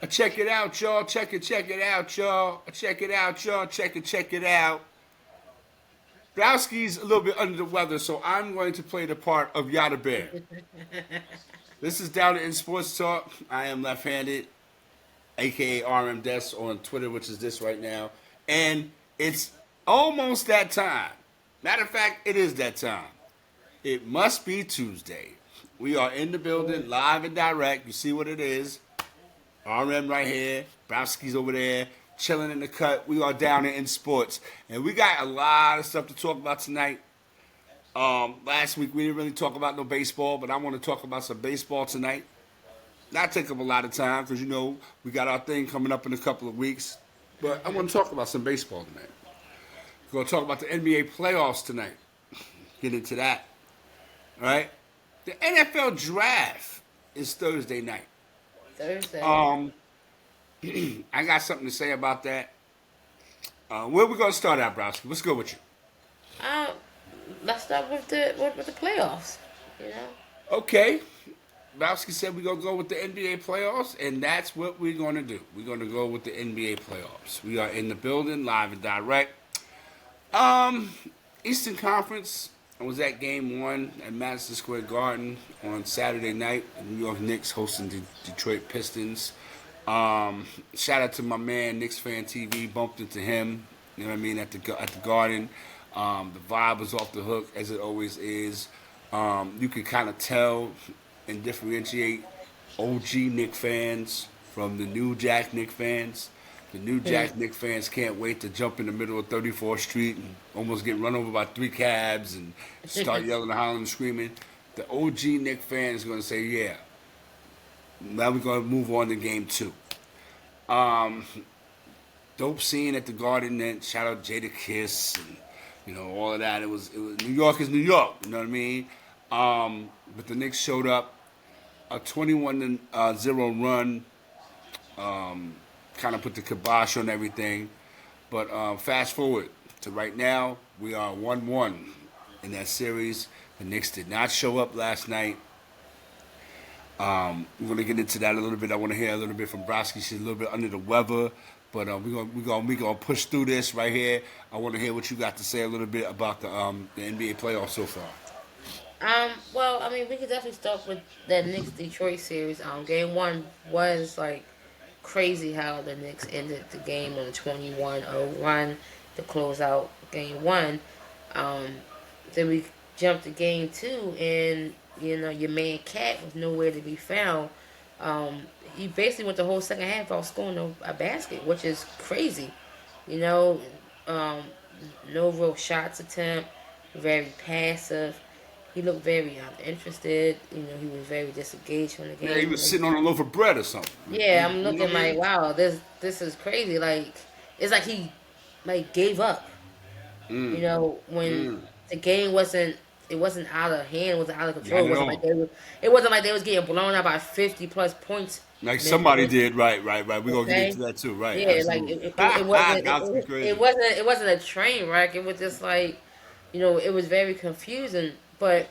Check it out, y'all. Check it out, y'all. Check it out, y'all. Check it out. Browski's a little bit under the weather, so I'm going to play the part of Yada Bear. This is Down in Sports Talk. I am left-handed, aka RM Des on Twitter, which is this right now. And it's almost that time. Matter of fact, it is that time. It must be Tuesday. We are in the building, live and direct. You see what it is. RM right here, Browski's over there, chilling in the cut. We are down in sports. And we got a lot of stuff to talk about tonight. Last week we didn't really talk about no baseball, but I want to talk about some baseball tonight. Not take up a lot of time because we got our thing coming up in a couple of weeks. But I want to talk about some baseball tonight. We're going to talk about the NBA playoffs tonight. Get into that. All right? The NFL draft is Thursday night. Thursday. I got something to say about that. Where we going to start out, Browski? Let's go with you. Um, let's start with the playoffs. You know. Okay. Browski said we're going to go with the NBA playoffs, and that's what we're going to do. We're going to go with the NBA playoffs. We are in the building, live and direct. Eastern Conference. I was at Game 1 at Madison Square Garden on Saturday night. The New York Knicks hosting the Detroit Pistons. Shout out to my man, Knicks Fan TV. Bumped into him, you know what I mean, at the Garden. The vibe was off the hook, as it always is. You can kind of tell and differentiate OG Knicks fans from the new Jack Knicks fans. The new Jack Knicks fans can't wait to jump in the middle of 34th Street and almost get run over by 3 cabs and start yelling and hollering and screaming. The OG Knicks fan is going to say, yeah, now we're going to move on to game 2. Dope scene at the Garden. And shout out Jada Kiss and all of that. It was New York is New York. You know what I mean? But the Knicks showed up, a 21-0 run. Kind of put the kibosh on everything. But fast forward to right now, we are 1-1 in that series. The Knicks did not show up last night. We're gonna get into that a little bit. I want to hear a little bit from Broski. She's a little bit under the weather, but we're gonna push through this right here. I want to hear what you got to say a little bit about the NBA playoffs so far. Well, I mean, we could definitely start with that Knicks Detroit series. Game 1 was like crazy how the Knicks ended the game on a 21-0 run to close out game 1. Um, then we jumped to game 2, and your man Cat was nowhere to be found. He basically went the whole second half without scoring a basket, which is crazy. You know, um, no real shots attempt, very passive. He looked very uninterested. He was very disengaged from the Yeah, he game. was sitting on a loaf of bread or something. Yeah, I'm You know looking what I like, mean? wow, this is crazy. Like, it's like he like gave up. When the game wasn't out of hand, it wasn't out of Not control. at all. It wasn't like they was getting blown out by 50 plus points. Like somebody Mentally, did, right. We're gonna get into okay. that too, right? Yeah, like Absolutely. it wasn't That's it crazy. wasn't it wasn't a train wreck. It was just like, it was very confusing. But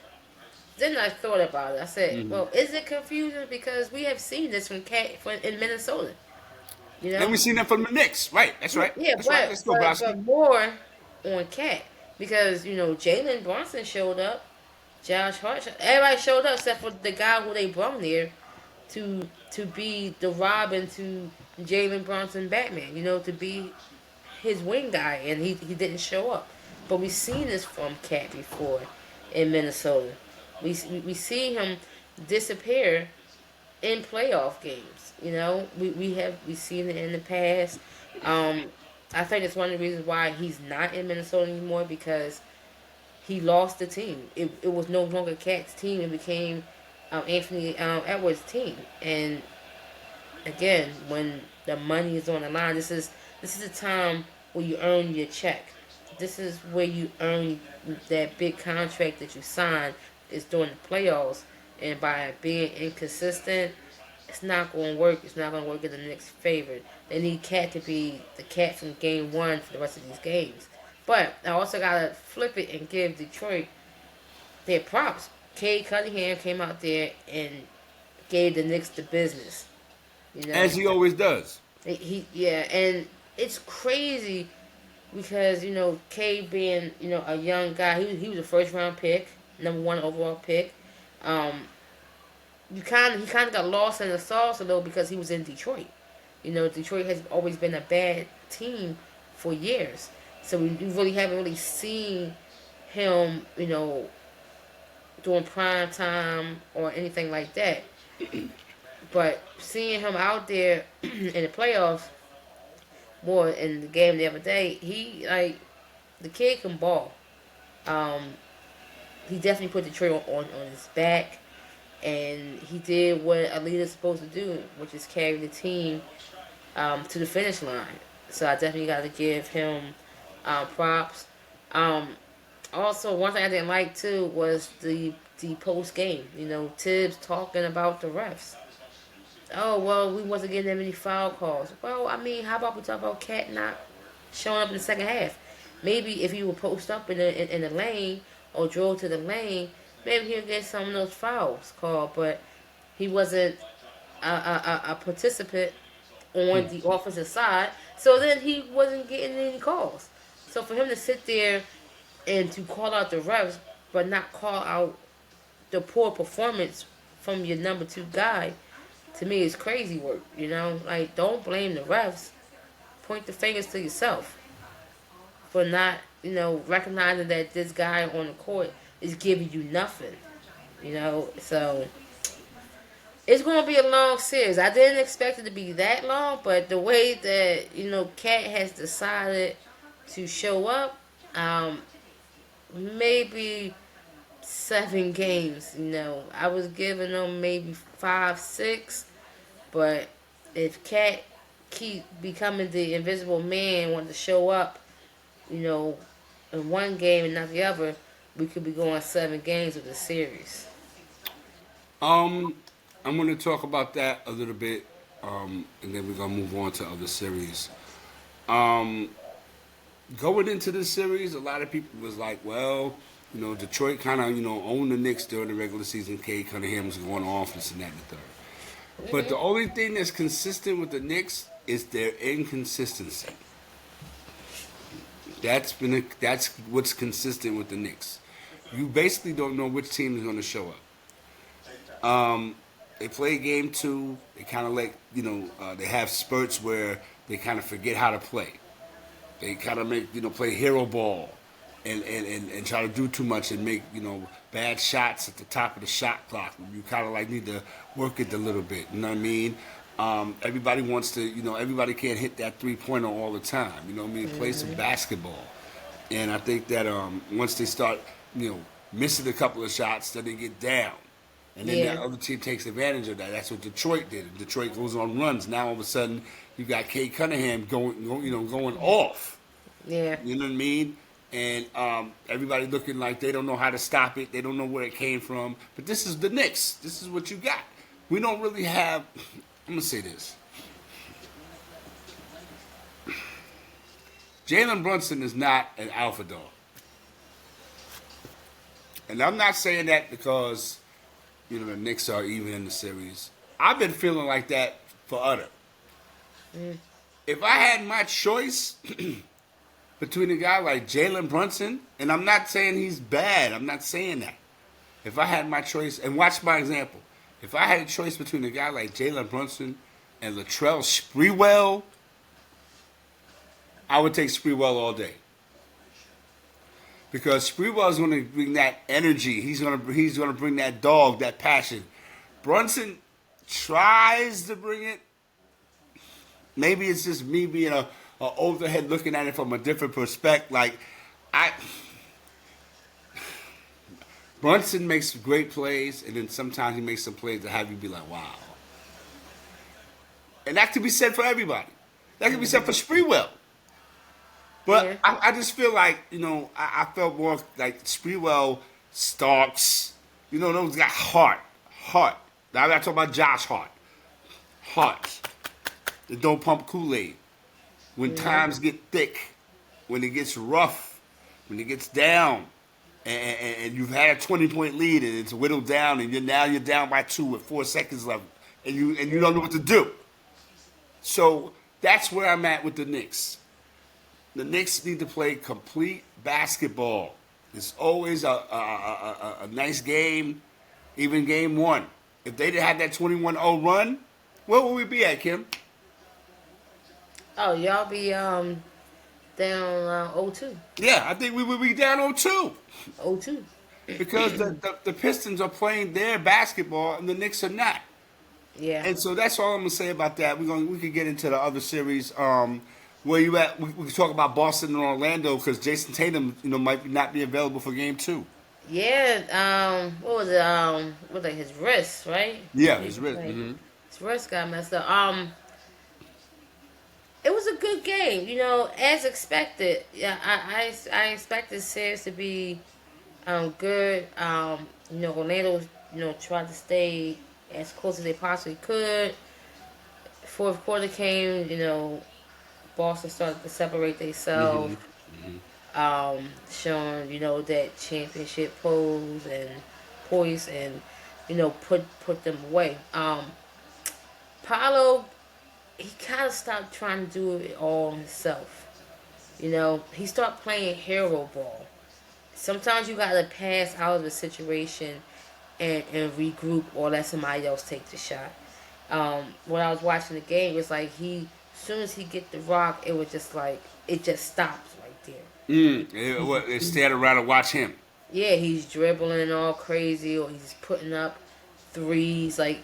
then I thought about it. I said, Hmm. well, is it confusing because we have seen this in Minnesota? You And know, we seen that from the Knicks, right? That's right. yeah, That's right. but Let's go, but Browski. but more on Cat because Jalen Brunson showed up, Josh Hart, everybody showed up except for the guy who they brought there to be the Robin to Jalen Brunson Batman. To be his wing guy, and he didn't show up. But we seen this from Cat before in Minnesota. We see him disappear in playoff games. We seen it in the past. Um, I think it's one of the reasons why he's not in Minnesota anymore because he lost the team. It was no longer Cat's team. It became Anthony Edwards' team. And again, when the money is on the line, this is a time where you earn your check. This is where you earn that big contract that you signed is during the playoffs. And by being inconsistent, it's not going to work. It's not going to work in the Knicks' favor. They need Cat to be the Cat from game 1 for the rest of these games. But I also got to flip it and give Detroit their props. Cade Cunningham came out there and gave the Knicks the business. You know, As he always does. yeah, and it's crazy because K being a young guy, he was a first round pick, number one overall pick. Um, he kind of got lost in the sauce a little because he was in Detroit. Detroit has always been a bad team for years, so we really haven't really seen him, during prime time or anything like that. But seeing him out there in the playoffs, more in the game the other day, he like the kid can ball. Um, he definitely put Detroit on his back, and he did what a leader's supposed to do, which is carry the team to the finish line. So I definitely got to give him props. Um, Also, one thing I didn't like too was the post game. Tibbs talking about the refs. Oh well, we wasn't getting that many foul calls. Well, I mean, how about we talk about Cat not showing up in the second half? Maybe if you would post up in the lane or drove to the lane, maybe he'll get some of those fouls called. But he wasn't a participant on the offensive side, so then he wasn't getting any calls. So for him to sit there and to call out the refs, but not call out the poor performance from your number two guy, to me is crazy work. Like don't blame the refs. Point the fingers to yourself for not, recognizing that this guy on the court is giving you nothing. So it's going to be a long series. I didn't expect it to be that long, but the way that Cat has decided to show up, maybe 7 games. I was giving them maybe 5, 6, but if Cat keep becoming the invisible man, want to show up, in one game and not the other, we could be going 7 games with the series. Um, I'm going to talk about that a little bit, and then we're going to move on to other series. Um, Going into this series, a lot of people was like, well, Detroit kind of, owned the Knicks during the regular season. Kay Cunningham was going off, this and that and the third. But the only thing that's consistent with the Knicks is their inconsistency. That's what's consistent with the Knicks. You basically don't know which team is going to show up. They play game two. They kind of they have spurts where they kind of forget how to play. They kind of make play hero ball, and try to do too much and make bad shots at the top of the shot clock. You kind of like need to work it a little bit. You know what I mean? Everybody wants to everybody can't hit that 3-pointer all the time. Play some basketball, and I think that once they start missing a couple of shots, then they get down. And then Yeah. the other team takes advantage of that. That's what Detroit did. Detroit goes on runs. Now all of a sudden you got Kay Cunningham going off. Yeah. You know what I mean? And everybody looking like they don't know how to stop it. They don't know where it came from. But this is the Knicks. This is what you got. We don't really have. I'm gonna say this. Jalen Brunson is not an alpha dog, and I'm not saying that because the Knicks are even in the series. I've been feeling like that for utter. If I had my choice between a guy like Jalen Brunson, and I'm not saying he's bad, I'm not saying that. If I had my choice, and watch my example, if I had a choice between a guy like Jalen Brunson and Latrell Sprewell, I would take Sprewell all day. Because Sprewell is going to bring that energy. He's going to bring that dog, that passion. Brunson tries to bring it. Maybe it's just me being a older head looking at it from a different perspective. Brunson makes great plays, and then sometimes he makes some plays that have you be like, wow. And that could be said for everybody. That could be said for Sprewell. But Yeah. I just feel like, I felt more like Sprewell, Starks, those got heart. Heart. Now I'm not talking about Josh Hart. Heart. They don't pump Kool-Aid. When times get thick, when it gets rough, when it gets down, and you've had a 20-point lead and it's whittled down and you're down by 2 with 4 seconds left, and you don't know what to do. So that's where I'm at with the Knicks. The Knicks need to play complete basketball. It's always a nice game, even game one. If they didn't have that 21-0 run, where would we be at, Kim? Oh, y'all be down 0-2. Yeah, I think we would be down 0-2 0-2. because the Pistons are playing their basketball and the Knicks are not. Yeah. And so that's all I'm gonna say about that. We could get into the other series. Where you at? We can talk about Boston and Orlando because Jason Tatum, might not be available for game two. Yeah. What was it? What was it? His wrist, right? Yeah, his wrist. Like, Mm-hmm. his wrist got messed up. It was a good game. As expected. Yeah, I expected the series to be good. Orlando, tried to stay as close as they possibly could. Fourth quarter came, Boston started to separate themselves, showing, that championship pose and poise and, put them away. Paolo, he kind of stopped trying to do it all himself. He started playing hero ball. Sometimes you gotta pass out of the situation and regroup or let somebody else take the shot. When I was watching the game, it's like as soon as he get the rock, it was just like it just stops right there. It stand around and watch him. Yeah, he's dribbling all crazy, or he's putting up threes, like,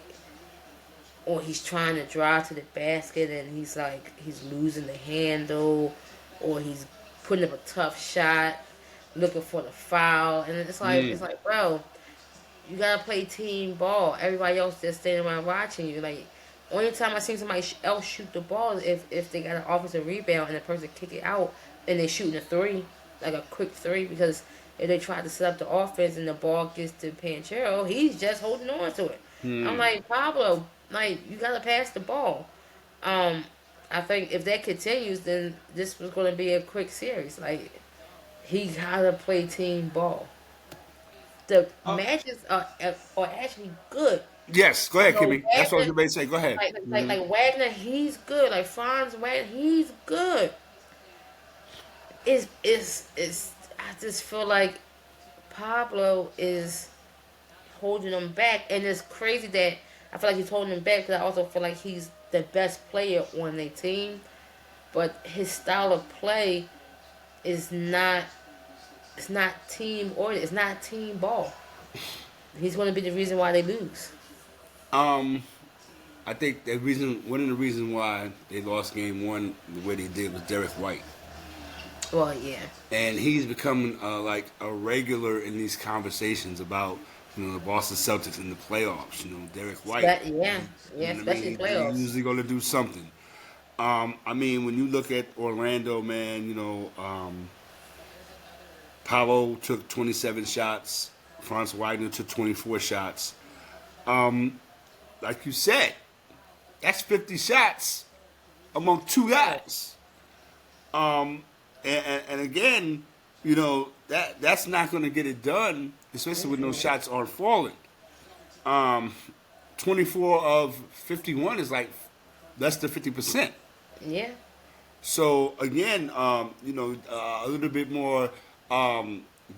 or he's trying to drive to the basket and he's losing the handle, or he's putting up a tough shot, looking for the foul, and it's like, bro, you gotta play team ball. Everybody else just standing around watching you. Like, only time I seen somebody else shoot the ball is if they got an offensive rebound and the person kick it out and they shooting a three, like a quick three, because if they try to set up the offense and the ball gets to Panchero, he's just holding on to it. I'm like, Pablo, like, you gotta pass the ball. Um, I think if that continues, then this was gonna be a quick series. Like, he gotta play team ball. The matches are actually good. Yes, go ahead, Kimmy. That's what I was Wagner, going to say. Go ahead. like Wagner, he's good. Like Franz Wagner, he's good. It's. I just feel like Pablo is holding them back, and it's crazy that I feel like he's holding them back because I also feel like he's the best player on their team, but his style of play is not. It's not team oriented. It's not team ball. He's going to be the reason why they lose. Um, I think one of the reasons why they lost game one the way they did was Derek White, Well, yeah. and he's becoming like a regular in these conversations about the Boston Celtics in the playoffs. Derek White. Yeah, yeah, You know what I especially mean? He's playoffs. usually going to do something. I mean, when you look at Orlando, man, Paolo took 27 shots. Franz Wagner took 24 shots. Like you said, that's 50 shots among two guys. And again, that's not going to get it done, especially when those shots aren't falling. 24 of 51 is like less than 50%. Yeah, So again, a little bit more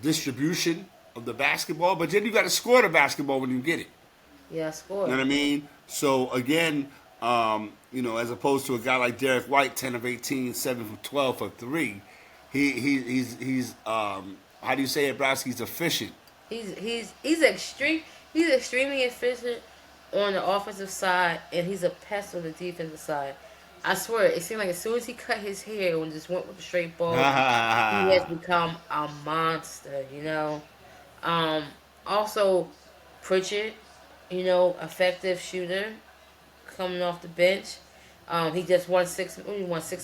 distribution of the basketball, but then you got to score the basketball when you get it. yeah, I You know scored. what I mean? So again, as opposed to a guy like Derek White, 10 of 18, 7 for 12 for three, he's how do you say it, Browski? He's efficient. He's extreme. He's extremely efficient on the offensive side, and he's a pest on the defensive side. I swear, it seemed like as soon as he cut his hair and just went with the straight ball, he has become a monster. Um, Also, Pritchard, effective shooter coming off the bench. He just won six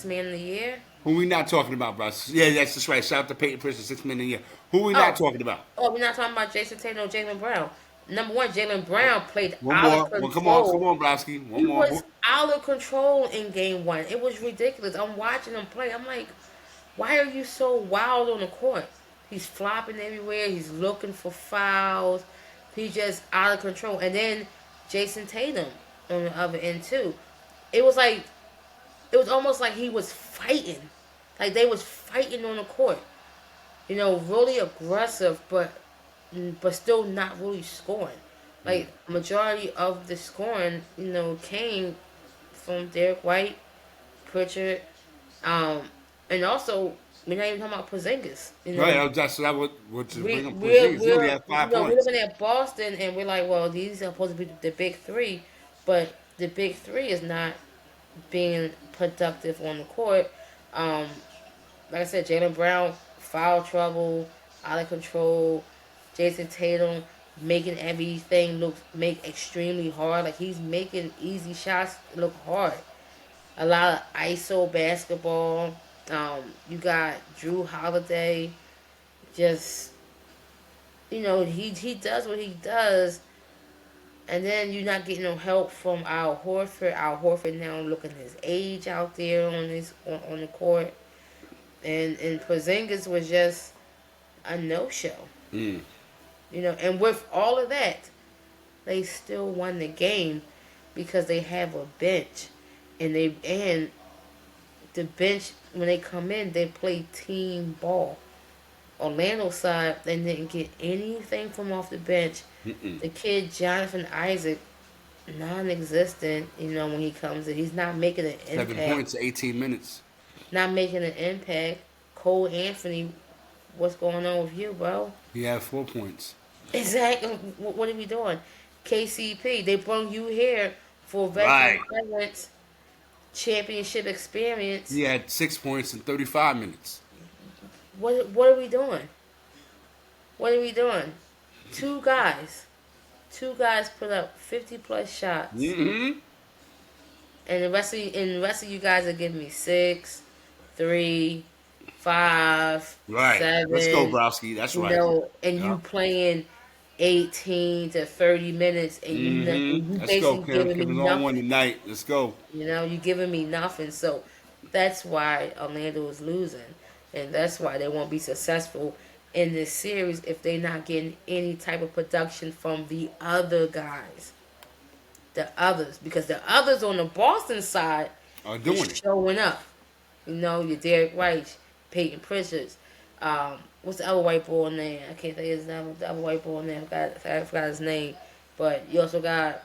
man of the year. Who we not talking about, bro? Yeah, that's just right. Shout out to Peyton Pritchard, 6 minutes a year. Who we not Oh, talking about? we're not talking about Jason Tatum or Jalen Brown. Number one, Jalen Brown played One out more. of Well, come control. on, Browski. One He more. was out of control in game one. It was ridiculous. I'm watching him play. I'm like, why are you so wild on the court? He's flopping everywhere. He's looking for fouls. He's just out of control. And then Jason Tatum on the other end too. It was like it was almost like he was fighting, like they was fighting on the court. Really aggressive, but still not really scoring. Mm. Like majority of the scoring, came from Derek White, Pritchard, um, and also we're not even talking about Porzingis. Right, that's that what to we bring up we're Porzingis. He only we're had 5 points. we're looking at Boston and we're like, well, these are supposed to be the big three, but the big three is not being productive on the court. Um, like I said, Jalen Brown, foul trouble, out of control. Jason Tatum making everything make extremely hard. Like he's making easy shots look hard. A lot of ISO basketball. You got Drew Holiday. Just he does what he does, and then you're not getting no help from Al Horford. Al Horford now looking his age out there on the court, and Porzingis was just a no show. Mm. And with all of that, they still won the game because they have a bench, and the bench when they come in, they play team ball. Orlando side, they didn't get anything from off the bench. Mm-mm. The kid Jonathan Isaac, non-existent. When he comes in, he's not making an 7 points, impact. 18 minutes. Not making an impact. Cole Anthony, what's going on with you, bro? He had 4 points. Exactly. What are we doing? KCP, they brought you here for veteran Right. presence, championship experience. He had 6 points in 35 minutes. What are we doing? What are we doing? Two guys. Two guys put up 50 plus shots. Mm-hmm. And the rest of you guys are giving me 6, 3, 5, Right. Let's go, 7. Browski. That's right. And Yeah. you playing 18 to 30 minutes, and Mm-hmm. you Let's go, basically Kim. giving me Kim is on one nothing. tonight. Let's go. You giving me nothing. So that's why Orlando is losing, and that's why they won't be successful in this series if they're not getting any type of production from the other guys, the others, because the others on the Boston side Are is doing it. showing up. Your Derek White, Peyton Pritchard. What's the other white boy name? I can't think of his name. The other white boy name. I forgot his name. But you also got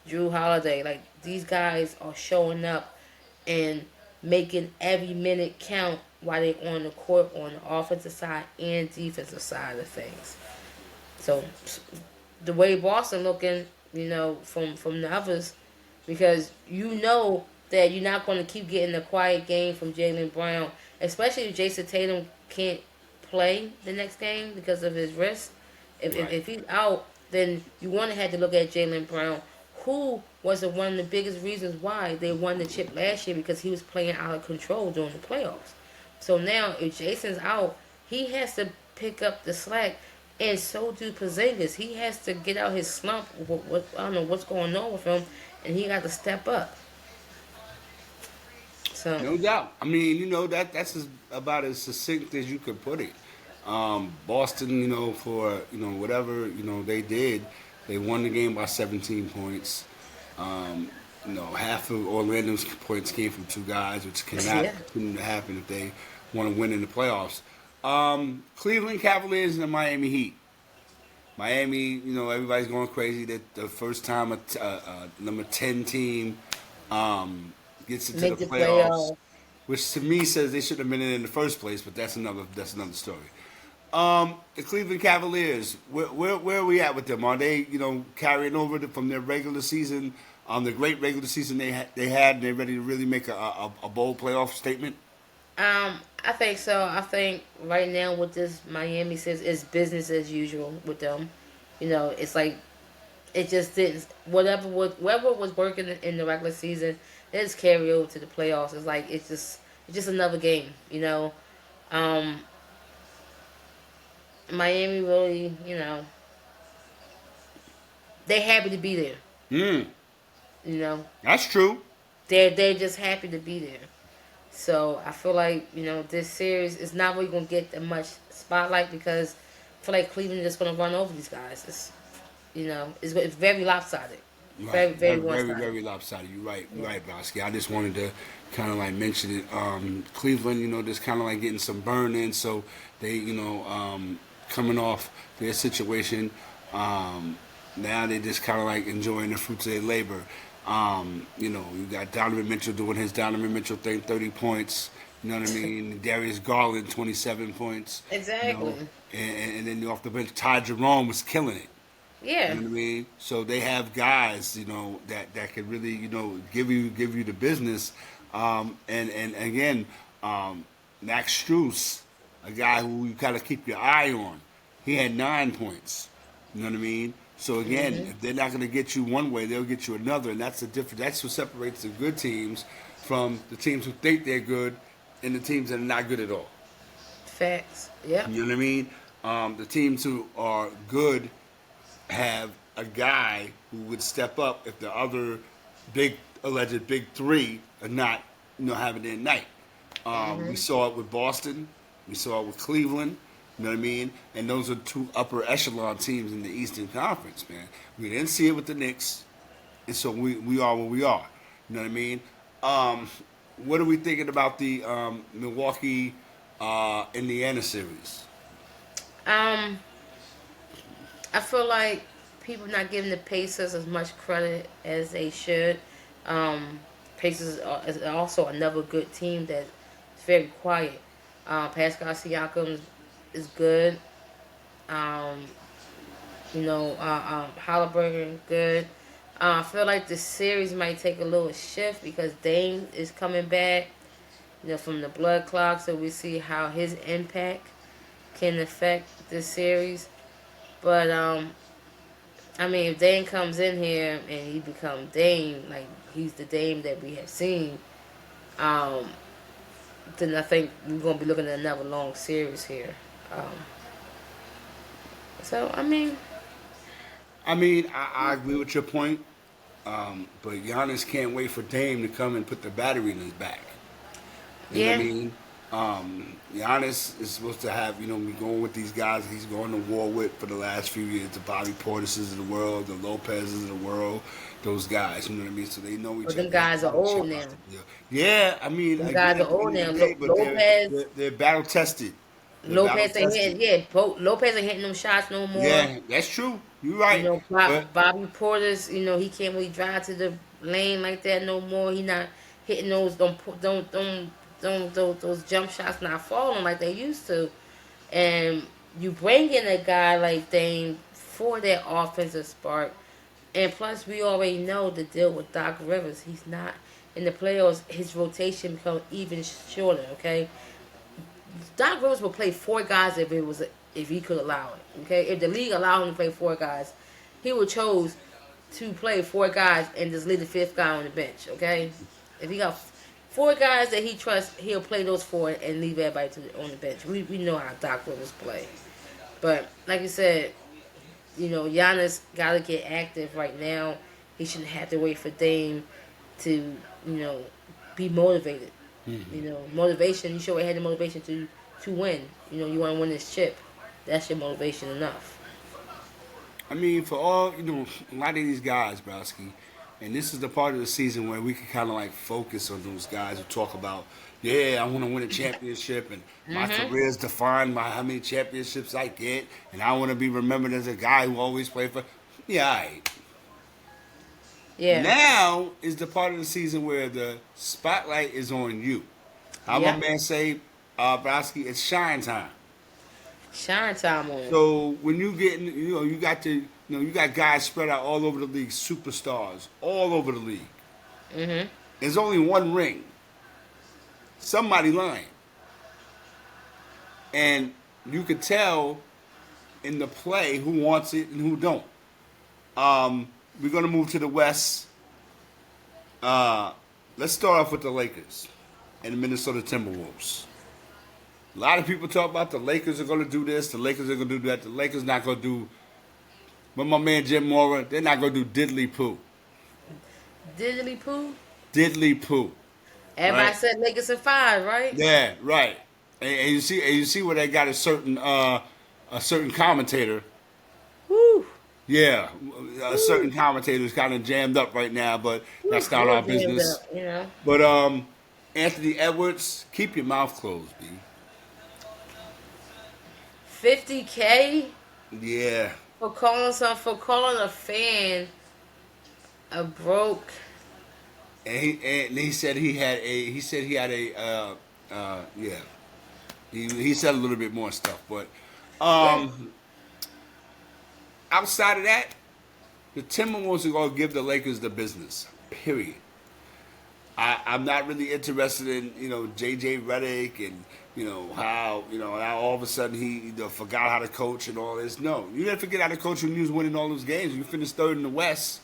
Drew Holiday. Like these guys are showing up and making every minute count while they on the court on the offensive side and defensive side of things. So the way Boston looking, from the others, because that you're not going to keep getting a quiet game from Jalen Brown, especially if Jason Tatum can't play the next game because of his wrist. Right. If he's out, then you want to have to look at Jalen Brown, who was one of the biggest reasons why they won the chip last year because he was playing out of control during the playoffs. So now, if Jason's out, he has to pick up the slack, and so do Porzingis. He has to get out his slump. I don't know what's going on with him, and he got to step up. So No doubt. I mean, that's about as succinct as you could put it. Boston, for whatever they did, they won the game by 17 points. Half of Orlando's points came from two guys, which cannot yeah, continue to happen if they want to win in the playoffs. Cleveland Cavaliers and the Miami Heat. Miami, everybody's going crazy that the first time a number 10 team gets into the make the playoffs, playoff. which to me says they should have been in the first place, but that's another story. The Cleveland Cavaliers, where are we at with them? Are they carrying over from their regular season, the great regular season they had, and they're ready to really make a bold playoff statement? I think so. I think right now with this Miami says it's business as usual with them. It's like it just didn't whatever was working in the regular season, it just carry over to the playoffs. It's like it's just another game. Um, Miami really, they happy to be there. Mm, You know, that's true. they're just happy to be there. So I feel like this series is not really gonna get that much spotlight because I feel like Cleveland is just gonna run over these guys. It's very lopsided. Right, Very, very very, one very, sided. very lopsided. You're Yeah. right, Bosky. I just wanted to kind of like mention it. Cleveland, just kind of like getting some burn in, so they, coming off their situation. Um, Now they just kind of like enjoying the fruits of their labor. You got Donovan Mitchell doing his Donovan Mitchell thing, 30 points. You know what I mean? Darius Garland, 27 points. You know, Exactly. and then off the bench, Ty Jerome was killing it. You Yeah. know what I mean? So they have guys, that could really, give you the business. And again, Max Struess, a guy who you kind of keep your eye on, he had 9 points. You know what I mean? So again, Hmm. if they're not going to get you one way, they'll get you another, and that's the difference. That's what separates the good teams from the teams who think they're good and the teams that are not good at all. Facts. Yep. You know what I mean? The teams who are good have a guy who would step up if the other big alleged big three are not, having their night. We Hmm. saw it with Boston. We saw it with Cleveland. You know what I mean? And those are two upper echelon teams in the Eastern Conference, man. We didn't see it with the Knicks, and so we are what we are. You know what I mean? Um, what are we thinking about the Milwaukee Indiana series? Um, I feel like people not giving the Pacers as much credit as they should. Um, Pacers is also another good team that's very quiet. Pascal Siakam is good. Um, Halliburton good. I feel like the series might take a little shift because Dame is coming back, from the blood clock. So we see how his impact can affect the series. But I mean, if Dame comes in here and he become Dame, like he's the Dame that we have seen, um, then I think we're gonna be looking at another long series here. Um, so I mean, I mean, I agree with your point. But Giannis can't wait for Dame to come and put the battery in his back. You know what I yeah, mean? Giannis is supposed to have, be going with these guys he's going to war with for the last few years. The Bobby Portises of the world, the Lopez's of the world, those guys. You know what I mean? So they know but each other. them They have guys a are relationship old out now. there. Yeah, I mean, Them again, guys are at the old end of now. the day, but they're Lopez, they're, they're battle tested. They're battle Lopez ain't tested. hitting. Yeah, Lopez ain't hitting them shots no more. Yeah, that's true. You're right. But Bobby Porter's. He can't really drive to the lane like that no more. He not hitting those jump shots, not falling like they used to. And you bring in a guy like Dame for that offensive spark. And plus, we already know the deal with Doc Rivers. He's not in the playoffs. His rotation becomes even shorter. Okay, Doc Rivers will play four guys if he could allow it. Okay, if the league allowed him to play four guys, he would chose to play four guys and just leave the fifth guy on the bench. Okay, if he got four guys that he trusts, he'll play those four and leave everybody on the bench. We know how Doc Rivers play, but like you said, Giannis got to get active right now. He shouldn't have to wait for Dame to you know be motivated. Motivation. You should already had the motivation to win. You want to win this chip. That's your motivation enough. I mean, for all a lot of these guys, Browski, and this is the part of the season where we can kind of like focus on those guys who talk about, yeah, I want to win a championship, and my Mhm. career is defined by how many championships I get, and I want to be remembered as a guy who always played for. Yeah, all right. Yeah. Now is the part of the season where the spotlight is on you. How my Yep. man say, Browski, it's shine time. Shine time on it. So when you get, you got guys spread out all over the league, superstars all over the league. Mhm. There's only one ring. Somebody lying, and you could tell in the play who wants it and who don't. We're gonna move to the West. Uh, let's start off with the Lakers and the Minnesota Timberwolves. A lot of people talk about the Lakers are going to do this, the Lakers are going to do that, the Lakers not going to do. But my man Jim Mora, they're not going to do diddly poo. Diddly poo. Diddly poo, Everybody right? said Lakers in five, right? Yeah, right. And you see where they got a certain commentator Woo. Yeah, certain Woo. commentators kind of jammed up right now, but Woo, that's not real our jammed business. up. But Anthony Edwards, keep your mouth closed, B. 50K Yeah, for calling a fan a broke. and he said he had a yeah. He said a little bit more stuff, but Yeah. um, outside of that, the Timberwolves are going to give the Lakers the business. Period. I'm not really interested in JJ Redick and how now all of a sudden he forgot how to coach and all this. No, you didn't forget how to coach when you was winning all those games. You finished third in the West.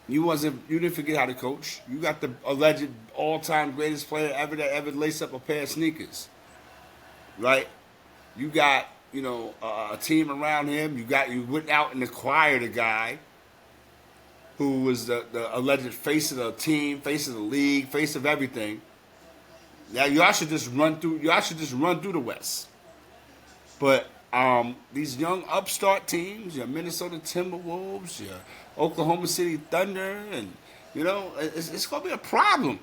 You didn't forget how to coach. You got the alleged all time greatest player ever that ever laced up a pair of sneakers, right? You got a team around him. You went out and acquired a guy who was the alleged face of the team, face of the league, face of everything. Now y'all should just run through. Y'all should just run through the West. But these young upstart teams, your Minnesota Timberwolves, your Oklahoma City Thunder, and it's gonna be a problem.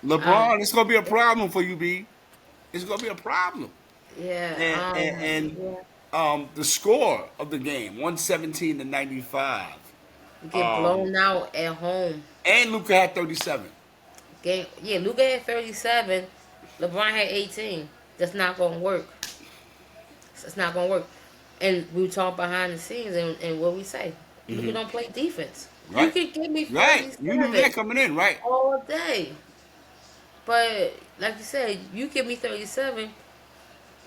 Um. LeBron, it's gonna be a problem for you, B. It's gonna be a problem. Yeah. Yeah. And the score of the game, 117-95. You get Um, blown out at home. and Luca had 37. Game. Yeah. Luka had 37. LeBron had 18. That's not gonna work. It's not gonna work. And we talk behind the scenes, and what we say. Luka don't play defense. You Right? can give me Right. You knew 37 that coming in, right? all day. But like you said, you give me 37,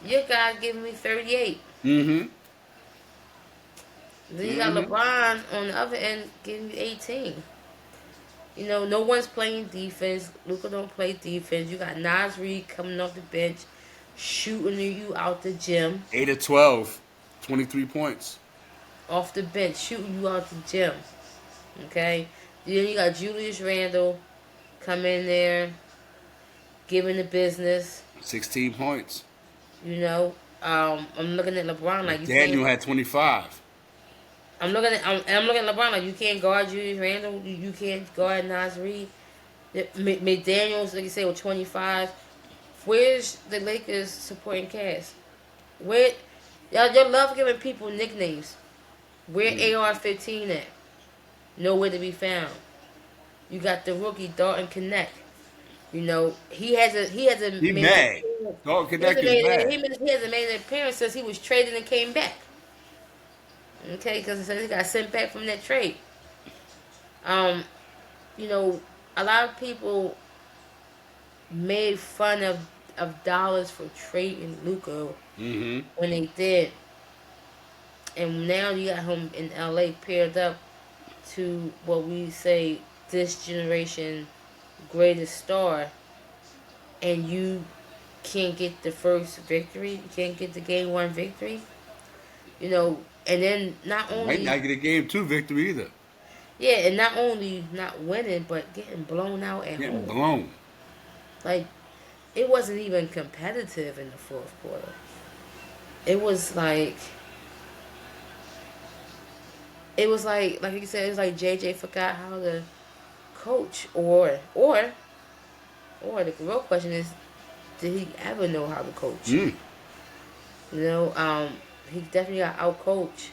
your guy giving me 38. Mm-hmm. Then you got Mm-hmm. LeBron on the other end giving you 18. No one's playing defense. Luka don't play defense. You got Nas Reed coming off the bench, shooting you out the gym, 8 of 12, 23 points. off the bench, shooting you out the gym. Okay? Then you got Julius Randle come in there, giving the business. 16 points. I'm looking at LeBron like you Daniel can't. had 25. I'm looking at LeBron like you can't guard Julius Randle. You can't guard Nas Reed. McDaniels, like you say, with 25. Where's the Lakers supporting cast? Where y'all love giving people nicknames. Where AR-15 at? Nowhere to be found. You got the rookie Dalton Connect. He hasn't He made an mad. appearance. Dog He hasn't Connect is made mad. he hasn't made an appearance since he was traded and came back. Okay, because he got sent back from that trade. Um, you know, a lot of people made fun of dollars for trading Luca Mm-hmm. when they did, and now you got him in LA paired up to what we say this generation greatest star, and you can't get the first victory, you can't get the game one victory, and then not Might only not get a game two victory either. yeah, and not only not winning, but getting blown out at Getting home. blown. Like it wasn't even competitive in the fourth quarter. It was like like you said, it was like JJ forgot how to coach, or the real question is, did he ever know how to coach? Mm. You know, he definitely got out coached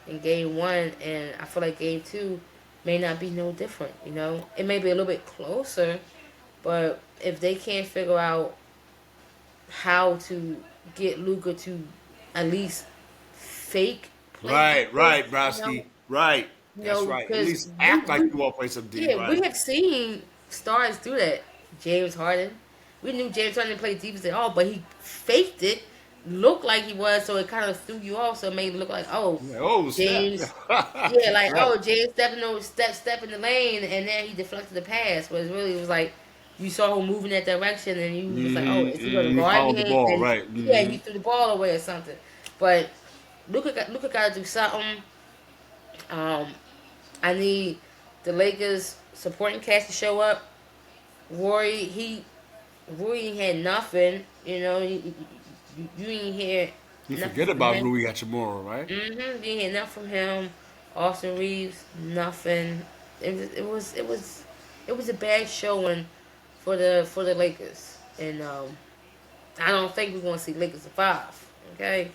in game one, and I feel like game two may not be no different. It may be a little bit closer, but if they can't figure out how to get Luca to at least fake play Right, defense, right, Browski. Right. That's right. At because least act like you all play some D. yeah, we Right. have seen stars do that. James Harden, we knew James Harden played defense at all, but he faked it, looked like he was, so it kind of threw you off. So it made it look like, oh, Yeah, oh, snap. James, yeah, like Right. oh, James step in the lane, and then he deflected the pass. But it was like you saw him moving that direction, and you was like, oh, is he going to He guard followed the me? ball, And right. yeah, Mm-hmm. he threw the ball away or something. But Luca got to do something. Um, I need the Lakers supporting cast to show up. Rory had nothing. You ain't hear You Nothing forget from about him. Rui Hachimura, right? Mm-hmm. You hear nothing from him. Austin Reeves, nothing. It was a bad showing for the Lakers, and I don't think we're gonna see Lakers in 5. Okay,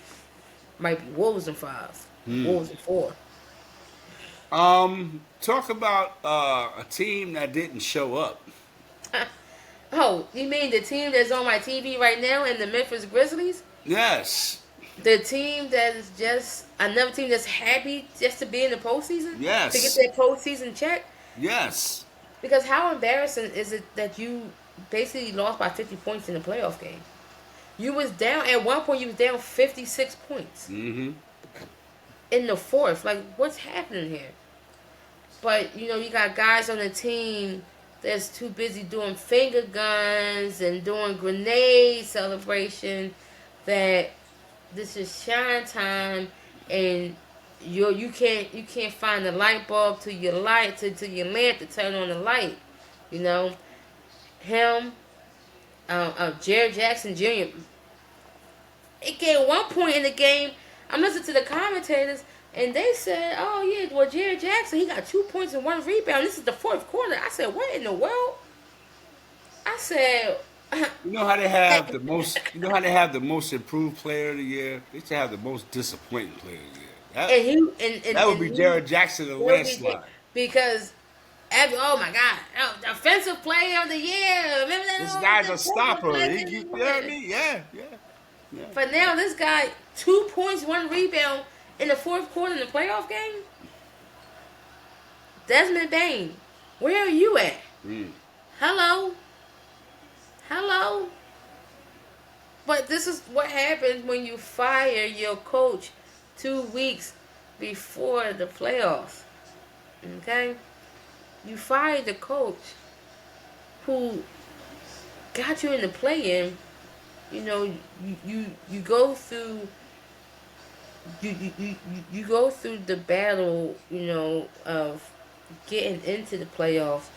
might be Wolves in 5, Hmm. Wolves in 4. Talk about a team that didn't show up. Oh, you mean the team that's on my TV right now in the Memphis Grizzlies? Yes, The team that is just another team that's happy just to be in the postseason to get yes, their postseason check. yes. Because how embarrassing is it that you basically lost by 50 points in the playoff game? You was down at one point. You was down 56 points Mm-hmm. in the fourth. Like, what's happening here? But you got guys on the team that's too busy doing finger guns and doing grenade celebration that this is shine time, and you can't find the light bulb to your light to your lamp to turn on the light. You know him, Jared Jackson Jr. It came one point in the game. I'm listening to the commentators, and they said, "Oh yeah, well Jared Jackson he got 2 points and 1 rebound. This is the fourth quarter." I said, "What in the world?" I said, You know how they have the most. You know how they have the most improved player of the year. They should have the most disappointing player of the year. and he That would and be he Jared Jackson and will be there landslide. because oh my God, defensive player of the year. Remember that This old guy's a defensive stopper. player He, of you the know what I year. mean? Yeah, yeah, yeah. But now this guy 2 points, 1 rebound in the fourth quarter in the playoff game. Desmond Bain, where are you at? Mm. Hello, hello. But this is what happens when you fire your coach 2 weeks before the playoffs. Okay, you fire the coach who got you in the play-in. You go through you go through the battle, of getting into the playoffs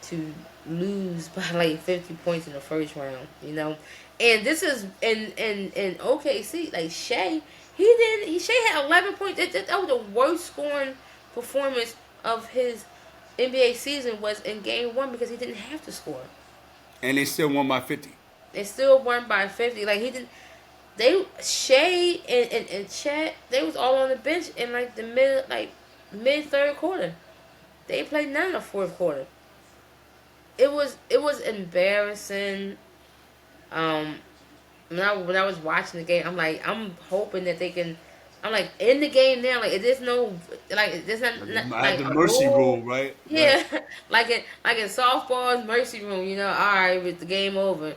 to lose by like 50 points in the first round, And this is in OKC, like Shea had 11 points. That was the worst scoring performance of his NBA season was in game 1 because he didn't have to score. And they still won by 50. They still won by 50. Like he didn't they Shay and Chet, they was all on the bench in like the mid third quarter. They played none in the fourth quarter. It was embarrassing. Um, when I was watching the game, I'm hoping that they can. I'm like in the game now. Like there's no there's not I have like the a mercy rule. rule, right? Right. Yeah, like in softball's mercy room. All right, with the game over.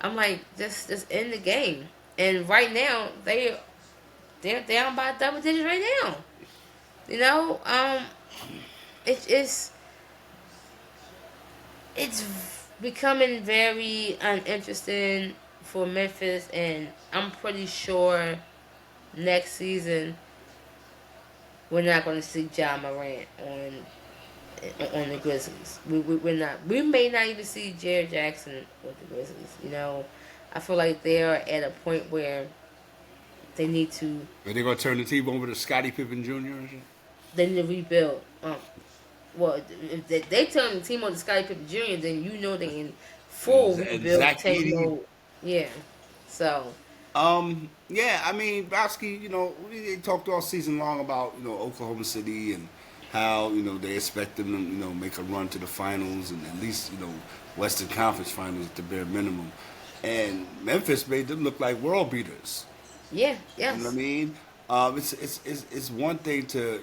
I'm like just in the game. And right now they're down by double digits right now. You know, it's it's becoming very uninteresting for Memphis, and I'm pretty sure next season we're not going to see John Morant on the Grizzlies. We're not. We may not even see Jared Jackson with the Grizzlies. I feel like they're at a point where they need to Are they gonna turn the team over to Scottie Pippen Jr. or something? they need to rebuild. Well, if they turn the team on to Scottie Pippen Jr., then they in full And rebuild Zach tank Edey. mode. Yeah. So Yeah, I mean, Bosky, we talked all season long about, Oklahoma City and how, they expect them to, make a run to the finals and at least, Western Conference finals at the bare minimum. And Memphis made them look like world beaters. yeah, You know what I yes, mean? It's one thing to,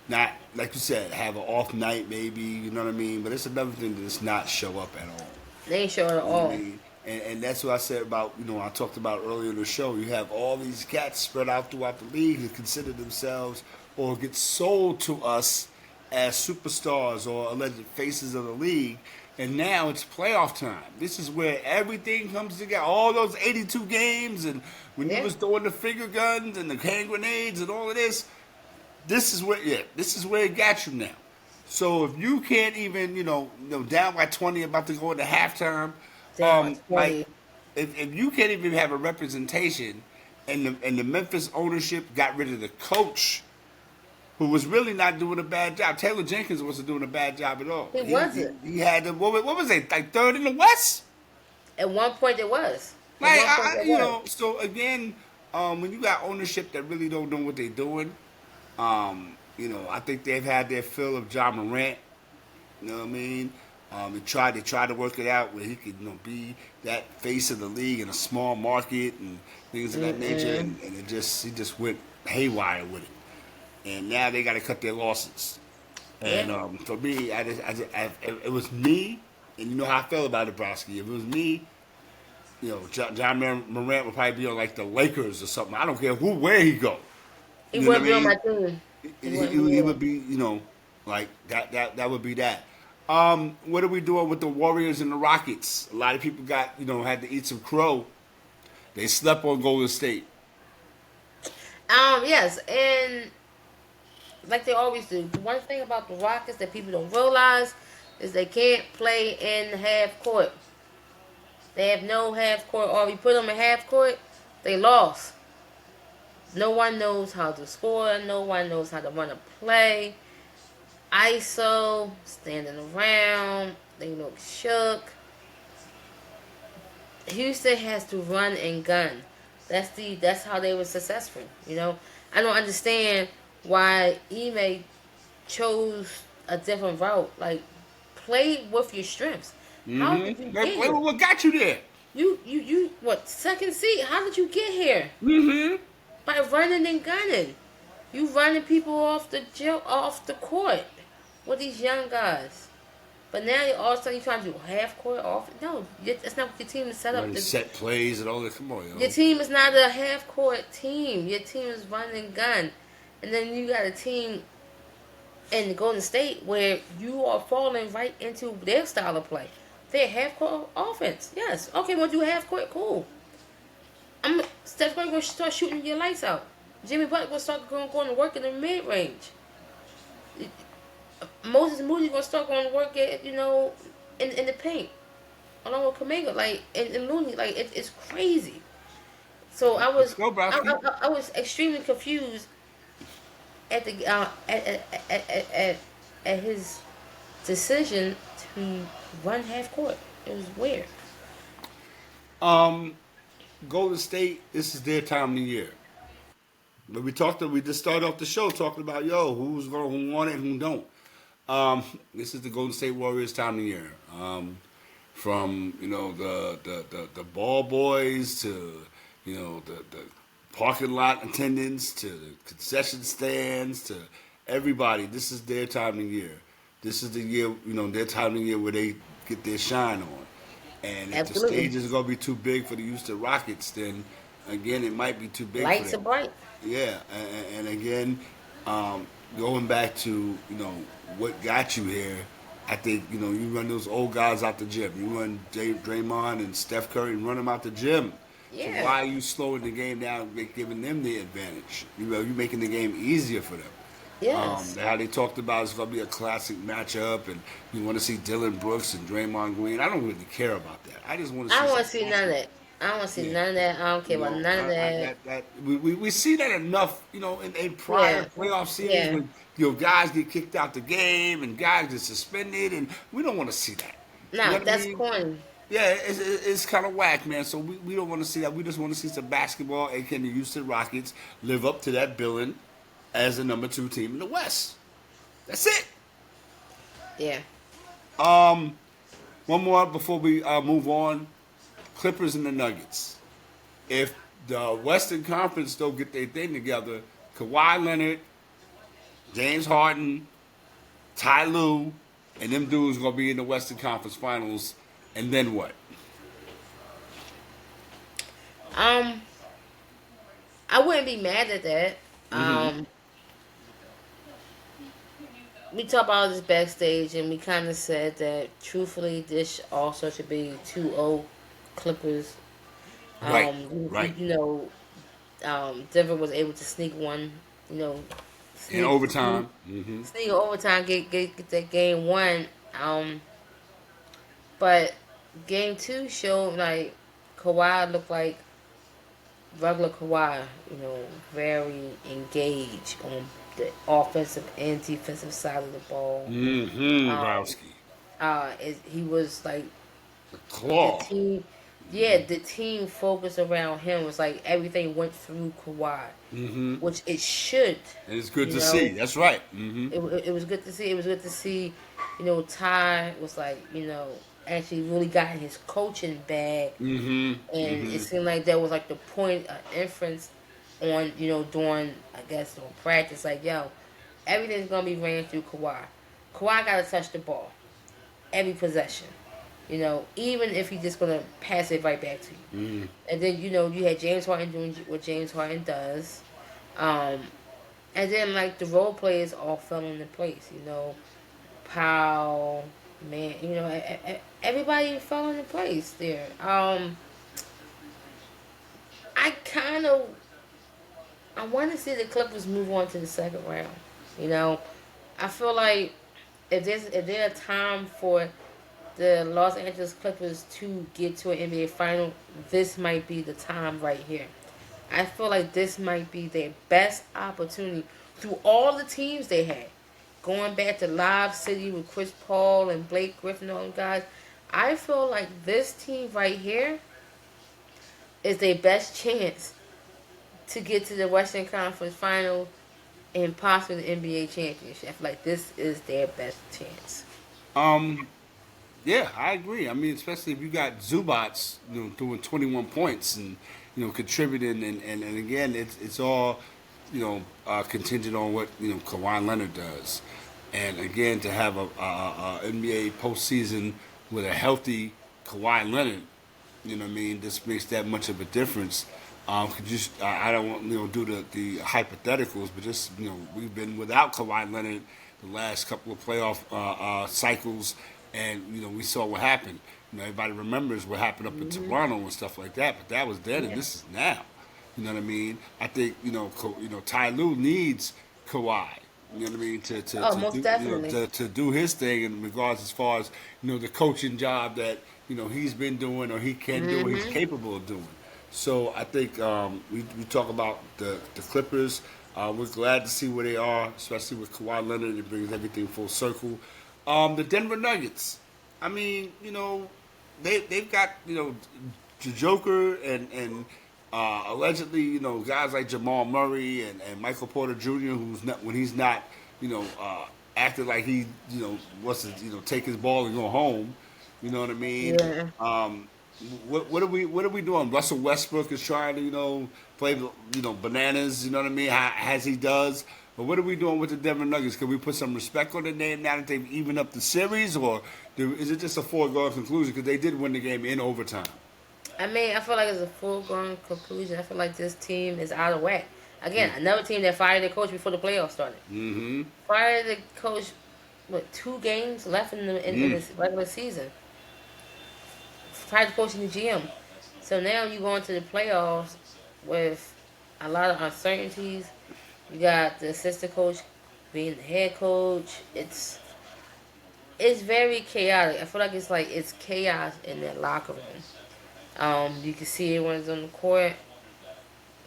not, like you said, have an off night maybe, you know what I mean? But it's another thing to just not show up at all. they ain't showing at You know what I all. mean? And that's what I said about, I talked about earlier in the show. You have all these cats spread out throughout the league who consider themselves or get sold to us as superstars or alleged faces of the league. And now it's playoff time. This is where everything comes together. All those 82 games and when you Yeah, was throwing the finger guns and the hand grenades and all of this, this is where it got you now. So if you can't even, down by 20, about to go into halftime, down by like 20. if you can't even have a representation and the Memphis ownership got rid of the coach, who was really not doing a bad job. Taylor Jenkins wasn't doing a bad job at all. He He wasn't. he had the what was it, like third in the West? At one point, it was. At Like one point, it you was. know, so again, when you got ownership that really don't know what they're doing, you know, I think they've had their fill of John Morant. You know what I mean? They tried to work it out where he could, you know, be that face of the league in a small market and things of that nature, Mm-mm. and he just went haywire with it. And now they got to cut their losses. Yeah. And for me, it was me, and you know how I felt about Nebraska. If it was me, you know, John Morant would probably be on like the Lakers or something. I don't care where he go. He You know what I wouldn't be on mean? my team. He wouldn't be He there. would be, you know, like that would be that. What are we doing with the Warriors and the Rockets? A lot of people got, you know, had to eat some crow. They slept on Golden State. Yes, and like they always do. The one thing about the Rockets that people don't realize is they can't play in half court. They have no half court. Or we put them in half court, they lost. No one knows how to score. No one knows how to run a play. ISO, standing around. They look shook. Houston has to run and gun. That's how they were successful. You know, I don't understand why Ime chose a different route. Like, play with your strengths. How did you Mm-hmm. get here? What got you there? You what, second seat? How did you get here? Mm-hmm. By running and gunning. You running people off the court with these young guys. But now all of a sudden you trying to do half court off. No, that's not what your team is set up Running to. set plays and all that. Come on, Your yo. team is not a half court team. Your team is run and gun. And then you got a team in Golden State where you are falling right into their style of play. They're half court offense. Yes. Okay, we'll do half court. Cool. Steph Curry gonna start shooting your lights out. Jimmy Butler gonna start going to work in the mid range. Moses Moody gonna start going to work at, in the paint along with Kaminga, like, and Looney, like, it's crazy. So Let's go, Browski. I was extremely confused at the at his decision to run half court. It was weird. Golden State, this is their time of the year. But we just started off the show talking about who want it and who don't. This is the Golden State Warriors time of the year. From the ball boys to the parking lot attendants to the concession stands to everybody. This is their time of year. This is the year, their time of year where they get their shine on. And if the Absolutely. stage is going to be too big for the Houston Rockets, then again, it might be too big for Lights are them. bright. Yeah, and again, going back to what got you here, I think you run those old guys out the gym. You run Draymond and Steph Curry and run them out the gym. So Yeah. why are you slowing the game down, giving them the advantage? You're making the game easier for them. Yes. How they talked about it's going to be a classic matchup, and you want to see Dylan Brooks and Draymond Green. I don't really care about that. I just want to I see don't want some to see none of that. I don't want to see yeah. none of that. I don't care about none of that. We see that enough, in prior Yeah. playoff series Yeah. when guys get kicked out the game and guys get suspended, and we don't want to see that. You know No, what I that's mean? corny. Yeah, it's kind of whack, man. So we don't want to see that. We just want to see some basketball, and can the Houston Rockets live up to that billing as the number 2 team in the West? That's it. Yeah. One more before we move on. Clippers and the Nuggets. If the Western Conference don't get their thing together, Kawhi Leonard, James Harden, Ty Lue, and them dudes gonna be in the Western Conference Finals, and then what? Um, I wouldn't be mad at that. Mm-hmm. We talked about this backstage, and we kind of said that truthfully, this also should be 2-0 Clippers. Right, Um, right. Denver was able to sneak one. You know, In overtime. Mm-hmm. sneak overtime, get that game one. But game two showed like Kawhi looked like regular Kawhi, very engaged on the offensive and defensive side of the ball. Mm-hmm, Um, Browski. he was like The the claw. team. Yeah, the team focused around him was like everything went through Kawhi, Mm-hmm. which it should. And it's good You to see. know, That's right. Mm-hmm. it was good to see. It was good to see. Ty was like actually really got in his coaching bag, Mm-hmm. and it Mm-hmm. seemed like that was like the point of inference on during I guess on practice. Like everything's gonna be ran through Kawhi. Kawhi got to touch the ball every possession. Even if he's just gonna pass it right back to you. Mm-hmm. And then you had James Harden doing what James Harden does, um, and then like the role players all fell into place. Powell, man, everybody fell into place there. I kind of I want to see the Clippers move on to the second round. You know, I feel like if there's a time for the Los Angeles Clippers to get to an NBA final, this might be the time right here. I feel like this might be their best opportunity through all the teams they had. Going back to Live City with Chris Paul and Blake Griffin and all them guys, I feel like this team right here is their best chance to get to the Western Conference Final and possibly the NBA championship. I feel like this is their best chance. Um, yeah, I agree. I mean, especially if you got Zubats, doing 21 points and contributing, and again, it's all contingent on what Kawhi Leonard does, and again to have a NBA postseason with a healthy Kawhi Leonard, what I mean, this makes that much of a difference. Could just I don't want do the hypotheticals, but just we've been without Kawhi Leonard the last couple of playoff cycles, and we saw what happened. Everybody remembers what happened up in Hmm. Toronto and stuff like that, but that was then, and Yeah. this is now. You know what I mean? I think Ty Lue needs Kawhi. You know what I mean Oh, to most do definitely. to do his thing in regards as far as the coaching job that he's been doing or he can do or he's Hmm. capable of doing. So I think we talk about the Clippers. We're glad to see where they are, especially with Kawhi Leonard. It brings everything full circle. The Denver Nuggets. I mean, they've got the Joker and allegedly guys like Jamal Murray and Michael Porter Jr. who's not when he's not you know acting like he wants to take his ball and go home. You know what I mean? Yeah. Um, what are we doing? Russell Westbrook is trying to play bananas. You know what I mean? As he does. But what are we doing with the Denver Nuggets? Can we put some respect on the name now that they've evened up the series, or is it just a foregone conclusion because they did win the game in overtime? I mean, I feel like it's a full-grown conclusion. I feel like this team is out of whack. Again, another team that fired their coach before the playoffs started. Mm-hmm. Fired the coach, 2 games left in Mm. the regular season. Fired the coach and the GM. So now you go into the playoffs with a lot of uncertainties. You got the assistant coach being the head coach. It's very chaotic. I feel like it's chaos in that locker room. You can see it when it's on the court,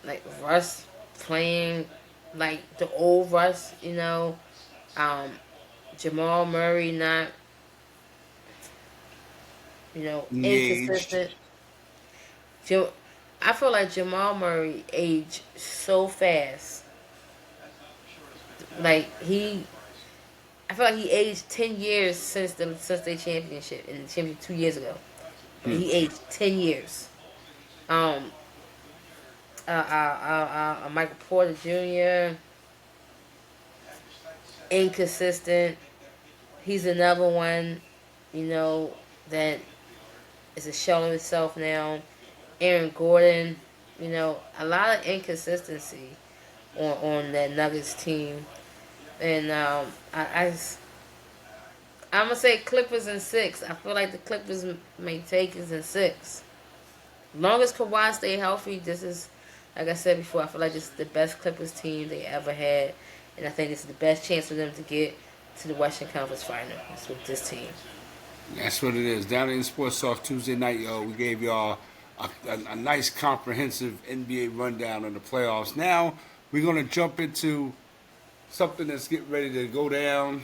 like Russ playing like the old Russ, Um, Jamal Murray not, Engaged. inconsistent. Ja- I feel like Jamal Murray aged so fast. Like I feel like he aged 10 years since their championship and the championship 2 years ago. Hmm. He aged 10 years. Um, Michael Porter Jr. inconsistent. He's another one, you know, that is a shell of himself now. Aaron Gordon, a lot of inconsistency on that Nuggets team. And I'm gonna say Clippers in six. I feel like the Clippers may take us in six. Long as Kawhi stay healthy, this is like I said before. I feel like this is the best Clippers team they ever had, and I think this is the best chance for them to get to the Western Conference Final. That's with this team. That's what it is. Down in Sports Talk Tuesday night, yo, we gave y'all a nice comprehensive NBA rundown of the playoffs. Now we're going to jump into something that's getting ready to go down,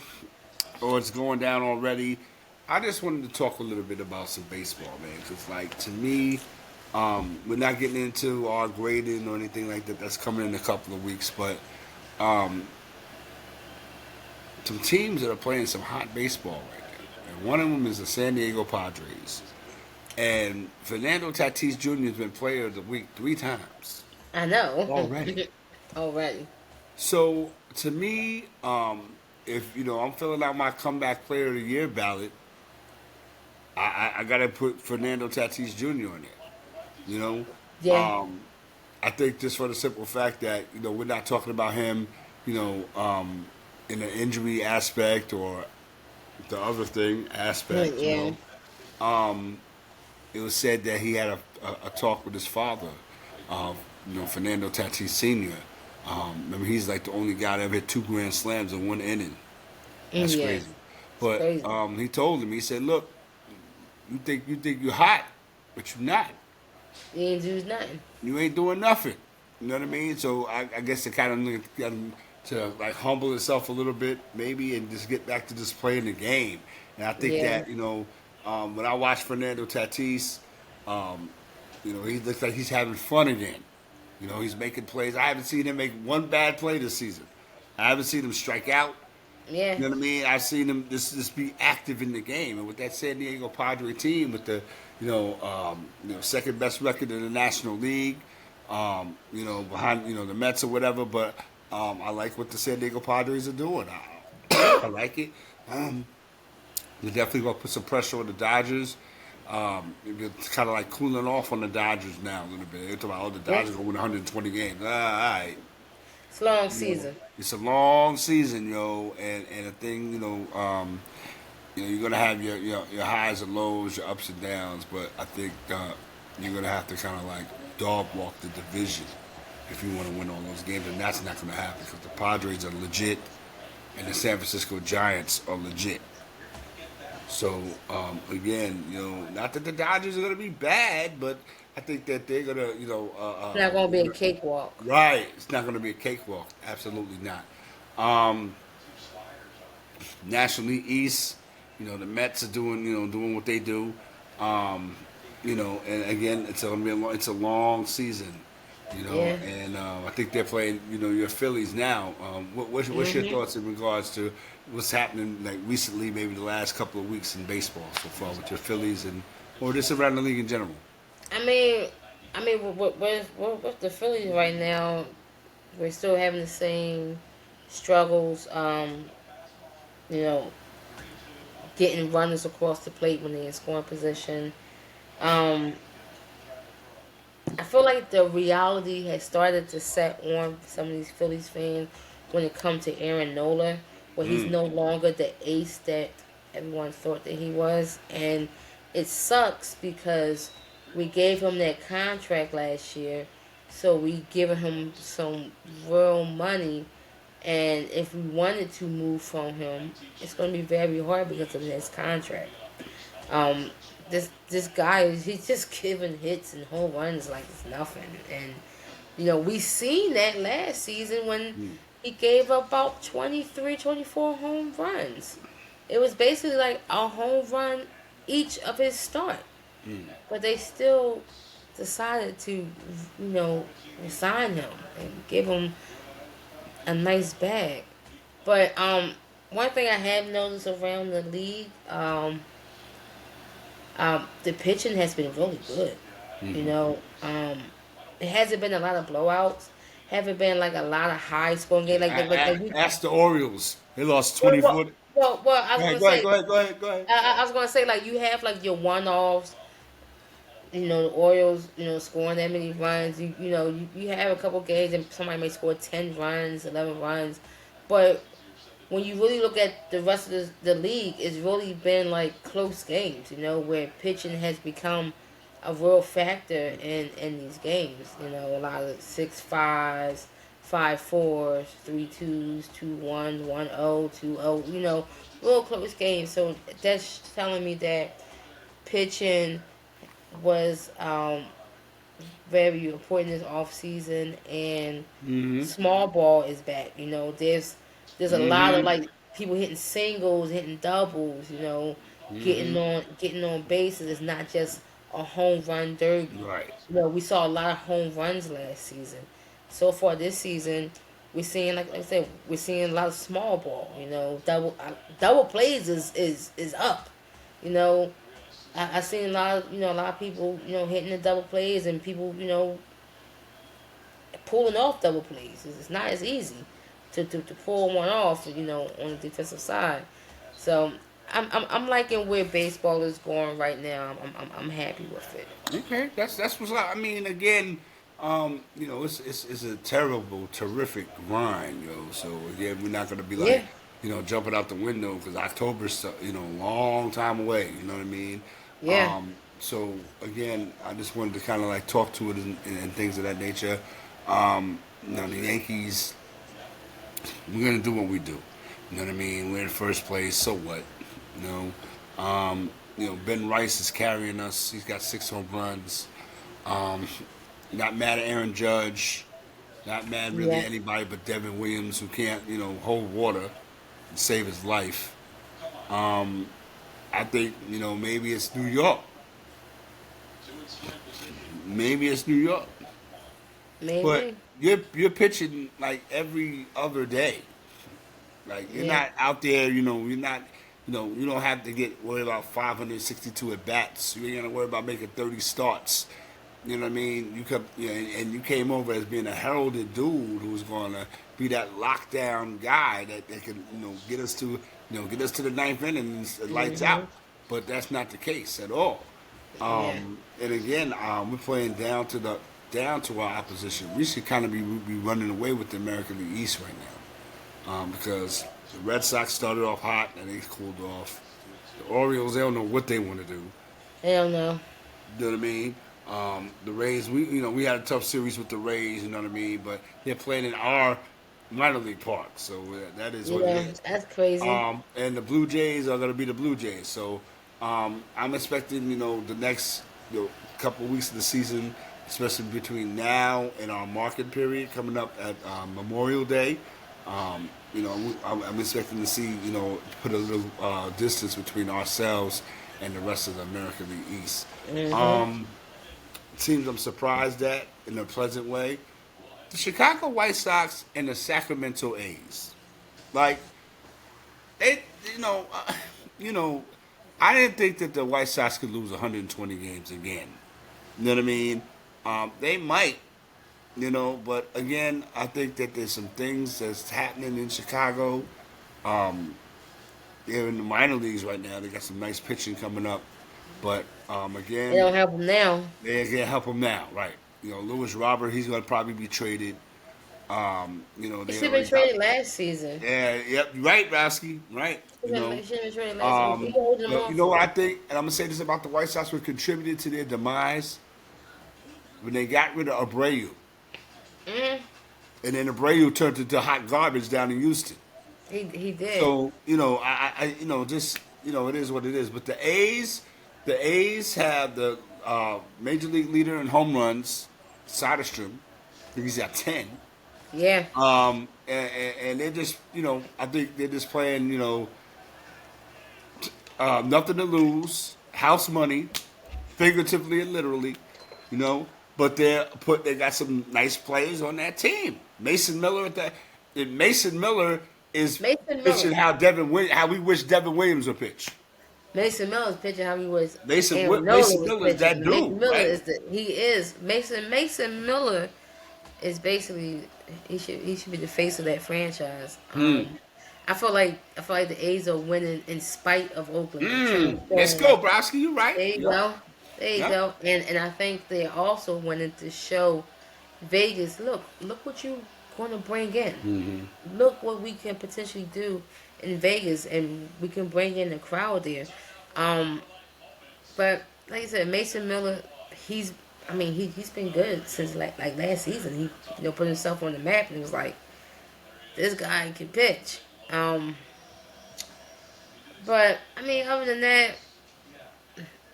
or it's going down already. I just wanted to talk a little bit about some baseball, man. Because, like, to me, we're not getting into our grading or anything like that. That's coming in a couple of weeks. But some teams that are playing some hot baseball right now. And one of them is the San Diego Padres. And Fernando Tatis Jr. has been Player of the Week 3 times I know. already. Already. So to me, if I'm filling out my comeback Player of the Year ballot, I gotta put Fernando Tatis Jr. on there. You know, Yeah. I think just for the simple fact that we're not talking about him, you know, in the injury aspect or the other thing aspect. Yeah. It was said that he had a talk with his father, Fernando Tatis Sr. Remember, he's like the only guy that ever hit 2 grand slams in one inning. That's Yeah. crazy. It's But crazy. he told him, he said, "Look, you think you're hot, but you're not. He ain't do nothing. You ain't doing nothing." You know what I mean? So I guess it kind of got him to like humble himself a little bit, maybe, and just get back to just playing the game. And I think Yeah. that when I watch Fernando Tatis, he looks like he's having fun again. He's making plays. I haven't seen him make one bad play this season. I haven't seen him strike out. Yeah. You know what I mean? I've seen him just be active in the game, and with that San Diego Padre team, with the second best record in the National League, behind the Mets or whatever. But I like what the San Diego Padres are doing. I like it. They're definitely gonna put some pressure on the Dodgers. It's kind of like cooling off on the Dodgers now a little bit. They're talking about, the Dodgers gonna win 120 games. All right. It's a long You season. it's a long season, and the thing, you're gonna have your highs and lows, your ups and downs, but I think you're gonna have to kind of like dog walk the division if you want to win all those games, and that's not gonna happen because the Padres are legit, and the San Francisco Giants are legit. So again, not that the Dodgers are gonna be bad, but I think that they're gonna, It's not gonna be a cakewalk. right. It's not going to be a cakewalk. Absolutely not. Um, National League East, the Mets are doing what they do. And again, it's going to be it's a long season. Yeah. And I think they're playing, your Phillies now. What's your thoughts in regards to what's happening like recently, maybe the last couple of weeks in baseball so far with your Phillies or just around the league in general? I mean, with the Phillies right now, we're still having the same struggles. You know, getting runners across the plate when they're in scoring position. Um, I feel like the reality has started to set on some of these Phillies fans when it comes to Aaron Nola, where he's Mm. no longer the ace that everyone thought that he was, and it sucks because we gave him that contract last year, so we given him some real money, and if we wanted to move from him, it's going to be very hard because of his contract. Um, this guy he's just giving hits and home runs like it's nothing, and we seen that last season when Mm. he gave up about 23, 24 home runs. It was basically like a home run each of his start, Mm. but they still decided to resign him and give him a nice bag. But one thing I have noticed around the league, the pitching has been really good. You Mhm. know, it hasn't been a lot of blowouts. Haven't been like a lot of high scoring games. Like we. Ask the Orioles. They lost Well, 24. I Go was ahead, gonna go ahead, say. go ahead, go ahead, go ahead. I was gonna say like you have like your one offs. The Orioles, scoring that many runs. You have a couple games and somebody may score 10 runs, 11 runs, but when you really look at the rest of the league, it's really been like close games, where pitching has become a real factor in these games. A lot of 6-5s, 5-4s, 3-2s, 2-1s, 1-0, 2-0, real close games. So that's telling me that pitching was very important this off season, and Mm-hmm. small ball is back. There's a lot of Mm-hmm. like people hitting singles, hitting doubles. Mm-hmm. Getting on bases. It's not just a home run derby. Right. We saw a lot of home runs last season. So far this season, we're seeing like I said, we're seeing a lot of small ball. Double plays is up. You know, I seen a lot of people, hitting the double plays and people, pulling off double plays. It's not as easy to pull one off, on the defensive side. So I'm liking where baseball is going right now. I'm happy with it. Okay, that's what's up. I mean, again, it's a terrible, terrific grind, So again, we're not gonna be like, Yeah, jumping out the window because October's, a long time away. You know what I mean? yeah, So again, I just wanted to kind of like talk to it and things of that nature. The Yankees, we're gonna do what we do. You know what I mean? We're in first place, so what? You Ben Rice is carrying us. He's got 6 home runs. Um, Not mad at Aaron Judge. Not mad really yeah. at anybody but Devin Williams, who can't, hold water and save his life. I think, maybe it's New York. Maybe it's New York. But Maybe. you're pitching like every other day. Like you're Yeah. not out there, you're not, you don't have to get worried about 562 at bats. You ain't gonna worry about making 30 starts. You know what I mean? You come, and you came over as being a heralded dude who's gonna be that lockdown guy that can, get us to the ninth inning and lights out. Mhm. But that's not the case at all. Yeah. And again, we're playing down to our opposition. We should kind of be running away with the American League East right now, because the Red Sox started off hot and they cooled off. The Orioles, they don't know what they want to do. Hell no. You know what I mean? The Rays, we had a tough series with the Rays. You know what I mean? But they're playing in our minor league park, so that is what it Yeah, is. that's crazy. And the Blue Jays are going to be the Blue Jays. So I'm expecting, the next couple of weeks of the season, especially between now and our market period coming up at Memorial Day. I'm expecting to see, put a little distance between ourselves and the rest of the American League East. Mhm. Teams I'm surprised at in a pleasant way: the Chicago White Sox and the Sacramento A's. Like they, you know, uh, you know, I didn't think that the White Sox could lose 120 games again. You know what I mean? They might, but again, I think that there's some things that's happening in Chicago. Um, they're in the minor leagues right now. They got some nice pitching coming up, but They again, don't help them now. they can't help them now, right? Lewis Robert, he's going to probably be traded. He They should have been already got. traded last season. Yeah, yep, right, Rasky, right. He should have been traded last season. We holding them But you on know what I for. think, and I'm gonna say this about the White Sox, what contributed to their demise when they got rid of Abreu, Mm, and then Abreu turned into hot garbage down in Houston. he did. So just it is what it is. But the A's have the major league leader in home runs, Soderstrom. I think he's at 10. Yeah. And they're just, I think they're just playing, nothing to lose, house money, figuratively and literally, you know. But they got some nice players on that team. Mason Miller at that. And Mason Miller is Mason pitching Miller. how we wish Devin Williams would pitch. Mason Miller's pitching how he was. Mason Aaron Nola Mason was Miller is that pitching. Mason dude, Miller right? is the he is Mason Miller is basically he should be the face of that franchise. I feel like the A's are winning in spite of Oakland. They're Let's showing go, like Browski. You right? there you Yep. go, there you Yep. go, and I think they're also winning to show Vegas. Look what you going to bring in. Look what we can potentially do in Vegas, and we can bring in the crowd there. Um, but like I said, Mason Miller, he's he's been good since like last season. He put himself on the map and it was like this guy can pitch. But other than that,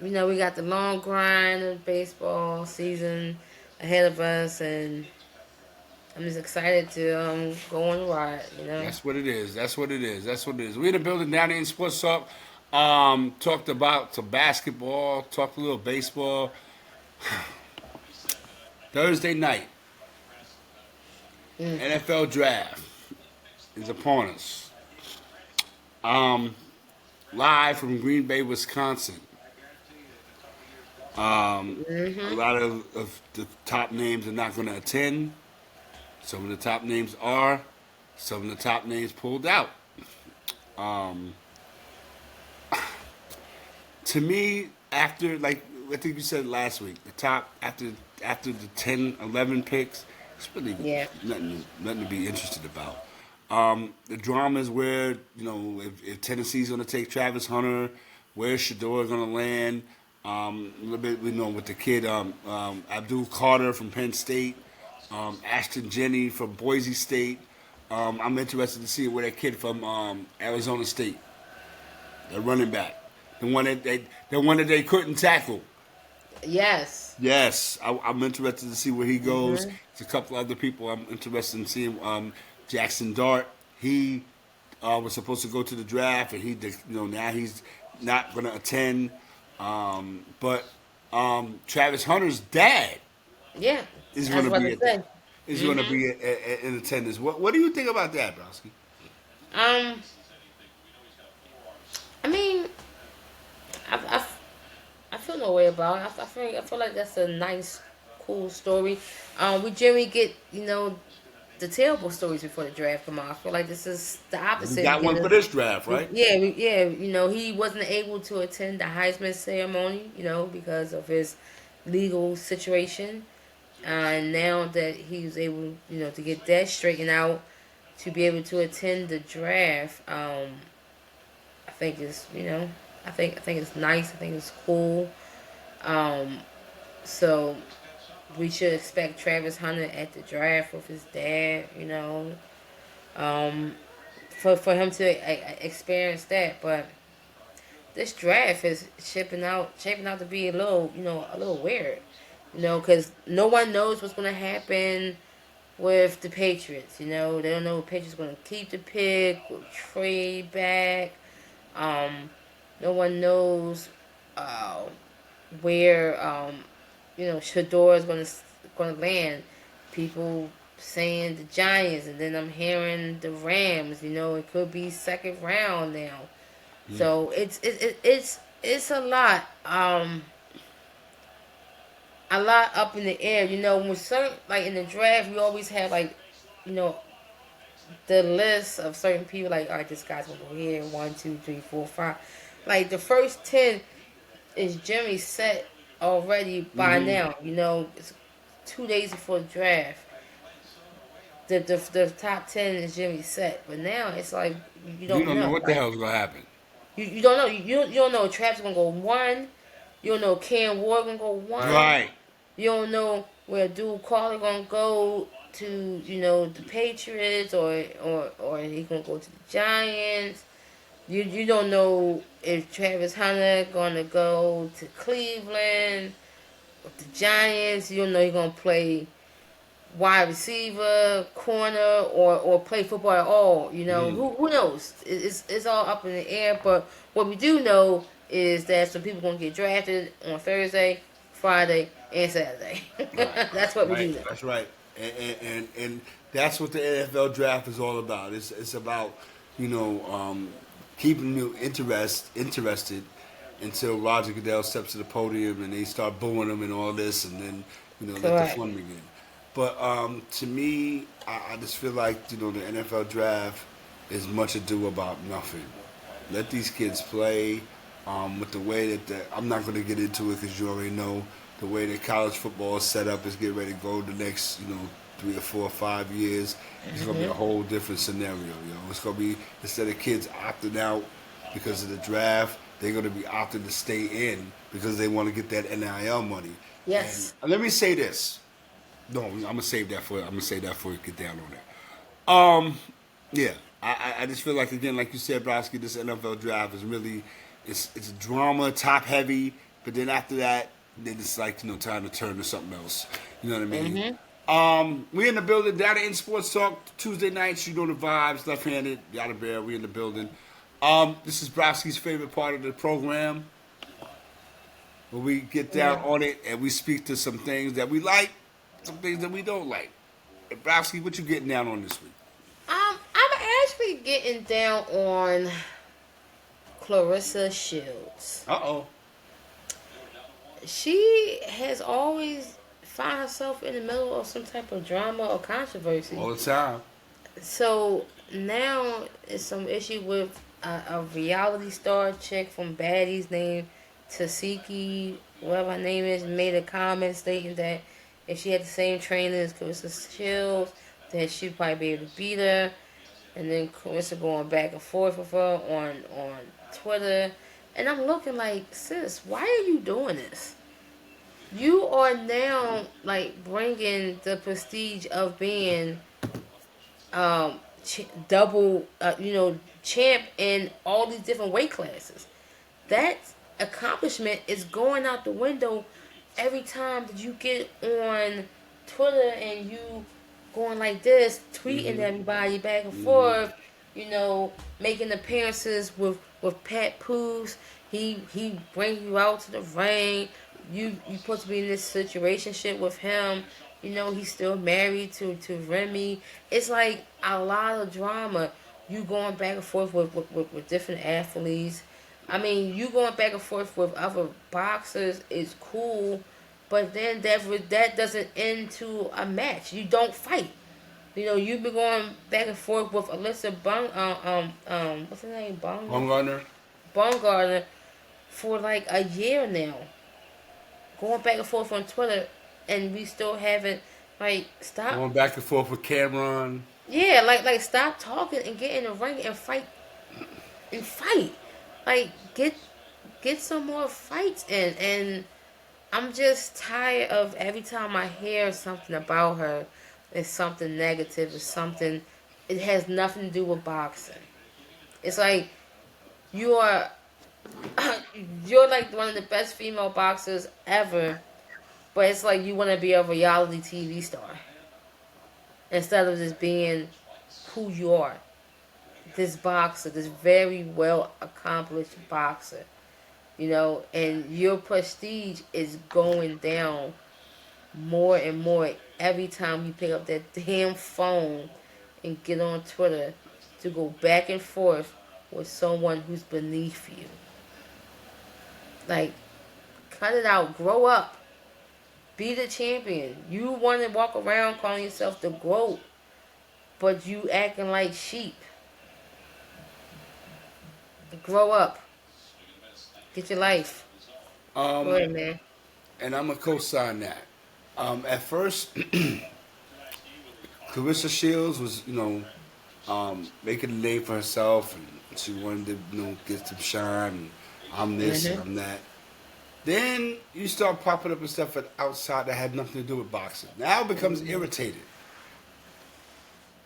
we got the long grind of baseball season. ahead of us, and I'm just excited to go on the ride. You know. That's what it is. That's what it is. That's what it is. We in the building down there in Sports Talk. Talked about some basketball. Talked a little baseball. Thursday night, Mm. NFL draft is upon us. Um, Live from Green Bay, Wisconsin. A Mhm. lot of the top names are not going to attend. Some of the top names are. Some of the top names pulled out. Um, to me, after like I think you said last week, the top after the 10, 11 picks, it's really Yeah. nothing to be interested about. The drama is where if Tennessee's going to take Travis Hunter, where's Shador going to land? A little bit with the kid Abdul Carter from Penn State, Ashton Jenney from Boise State. I'm interested to see where that kid from Arizona State, the running back, the one that they couldn't tackle. Yes. Yes, I'm interested to see where he goes. Mhm. There's a couple other people I'm interested in seeing. Jackson Dart, he was supposed to go to the draft, and now he's not going to attend. But Travis Hunter's dad Yeah. is I going was to about be to at say. that. Is going to Mhm. be in attendance. What do you think about that, Browski? Um. I mean, I, I, I feel no way about it. I feel like that's a nice, cool story. We generally get the terrible stories before the draft come out. I feel like this is the We opposite. got one for this draft, right? Yeah. He wasn't able to attend the Heisman ceremony, because of his legal situation. And now that he was able, to get that straightened out, to be able to attend the draft, I think I think it's nice. I think it's cool. Um, so we should expect Travis Hunter at the draft with his dad. Um, for him to experience that. But this draft is shaping out to be a little weird. Because no one knows what's gonna happen with the Patriots. They don't know if the Patriots gonna keep the pick or trade back. Um, no one knows uh, where Shador is gonna land. People saying the Giants, and then I'm hearing the Rams. It could be second round now. Mm. So it's a lot up in the air. When certain like in the draft, we always have like you know the list of certain people. Like, all right, this guy's gonna go here. 1, 2, 3, 4, 5. Like the first 10 is generally set already by Mm-hmm. now. It's 2 days before the draft. The top 10 is generally set, but now it's like you You don't don't know know. what the Like hell's going to happen. you don't know. You don't know if Travis gonna go one. You don't know Cam Ward gonna go one. Right. You don't know where Dude Carter gonna go to. The Patriots or he gonna go to the Giants. You don't know if Travis Hunter gonna go to Cleveland with the Giants. You don't know he's gonna play wide receiver, corner, or play football at all. Mm. Who knows? It's all up in the air. But what we do know is that some people gonna get drafted on Thursday, Friday, and Saturday. Right. That's what we Right. do know. That's right. And that's what the NFL draft is all about. It's about you know um, keeping you interested until Roger Goodell steps to the podium and they start booing him and all this, and then let the Correct. fun begin. But to me, I just feel like the NFL draft is much ado about nothing. Let these kids play. With the way I'm not going to get into it because you already know the way that college football is set up is getting ready to go the next 3 or 4 or 5 years. It's going to be a Mhm. whole different scenario. It's going to be, instead of kids opting out because of the draft, they're going to be opting to stay in because they want to get that NIL money. And Yes. let me say this. No, I'm gonna save that for you get down on that. Yeah, I just feel like, again, like you said, Browski, this NFL draft is really it's drama, top heavy, but then after that, then it's like, time to turn to something else. You know what I mean? Mm-hmm. We in the building, Down in Sports Talk, Tuesday nights, you know the vibes, left-handed, Yada Bear, we in the building. This is Browski's favorite part of the program, where we get down Yeah. on it and we speak to some things that we like, some things that we don't like. And Browski, what you getting down on this week? I'm actually getting down on Clarissa Shields. Uh-oh. She has always found herself in the middle of some type of drama or controversy. All the time. So now it's some issue with a reality star chick from Baddies named Tasiki, whatever her name is, made a comment stating that if she had the same training as Clarissa Shields, that she'd probably be able to beat her. And then Clarissa going back and forth with her on Twitter. And I'm looking like, sis, why are you doing this? You are now like bringing the prestige of being double, champ in all these different weight classes. That accomplishment is going out the window every time that you get on Twitter and you going like this, tweeting everybody back and forth, making appearances with Pat Poos. He bring you out to the ring. You supposed to be in this situationship with him. He's still married to Remy. It's like a lot of drama. You going back and forth with different athletes. I mean, you going back and forth with other boxers is cool, but then that doesn't end to a match. You don't fight. You've been going back and forth with Alyssa what's her name? Baumgartner. Baumgartner for like a year now. Going back and forth on Twitter, and we still haven't stop. Going back and forth with Cameron. Yeah, like stop talking and get in the ring and fight. And fight. Like get some more fights in. And I'm just tired of every time I hear something about her, it's something negative, it's something it has nothing to do with boxing. It's like you are you're like one of the best female boxers ever, but it's like you want to be a reality TV star instead of just being who you are. This boxer, this very well accomplished boxer, and your prestige is going down more and more every time you pick up that damn phone and get on Twitter to go back and forth with someone who's beneath you. Like, cut it out. Grow up. Be the champion. You want to walk around calling yourself the GOAT, but you acting like sheep. Grow up. Get your life. Go ahead, man. And I'm going to co-sign that. At first, Clarissa Shields was, making a name for herself, and she wanted to, get some shine, and I'm this and I'm that. Then you start popping up and stuff outside that had nothing to do with boxing. Now it becomes irritated.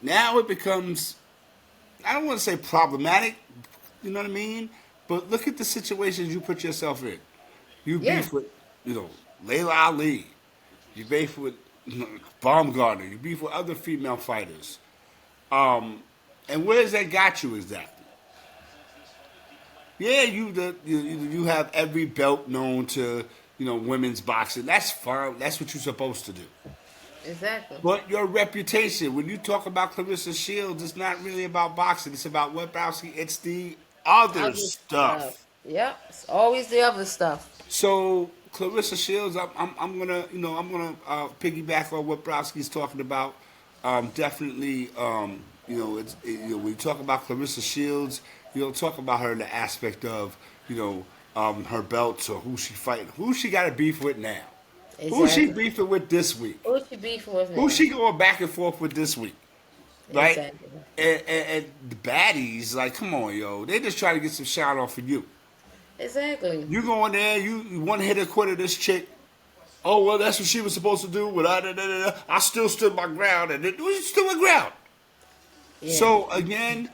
Now it becomes, I don't want to say problematic, you know what I mean? But look at the situations you put yourself in. You beef with, Layla Ali. You beef with Baumgartner. You beef with other female fighters. And where's that got you exactly? Yeah, you have every belt known to women's boxing. That's fine. That's what you're supposed to do. Exactly. But your reputation, when you talk about Clarissa Shields, it's not really about boxing. It's about what Browski. It's the other stuff. Yep, it's always the other stuff. So Clarissa Shields, I'm gonna piggyback on what Browski's talking about. Definitely, when you talk about Clarissa Shields, you don't talk about her in the aspect of her belts or who she fighting, who she got to beef with now. Exactly. Who she beefing with this week? Who she beefing with now? Who she going back and forth with this week? Right? Exactly. And the baddies, like, come on, yo. They just try to get some shine off of you. Exactly. You go in there, you one hitter quitter this chick. Oh, well, that's what she was supposed to do. I still stood my ground. And we stood my ground. Yeah. So, again,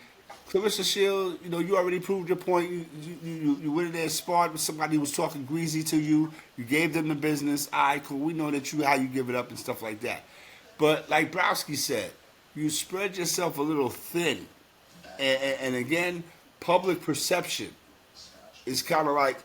Clarissa Shields, you already proved your point. You went in there, sparred with somebody who was talking greasy to you. You gave them the business. All right, cool. We know that how you give it up and stuff like that. But like Browski said, you spread yourself a little thin. And again, public perception is kind of like,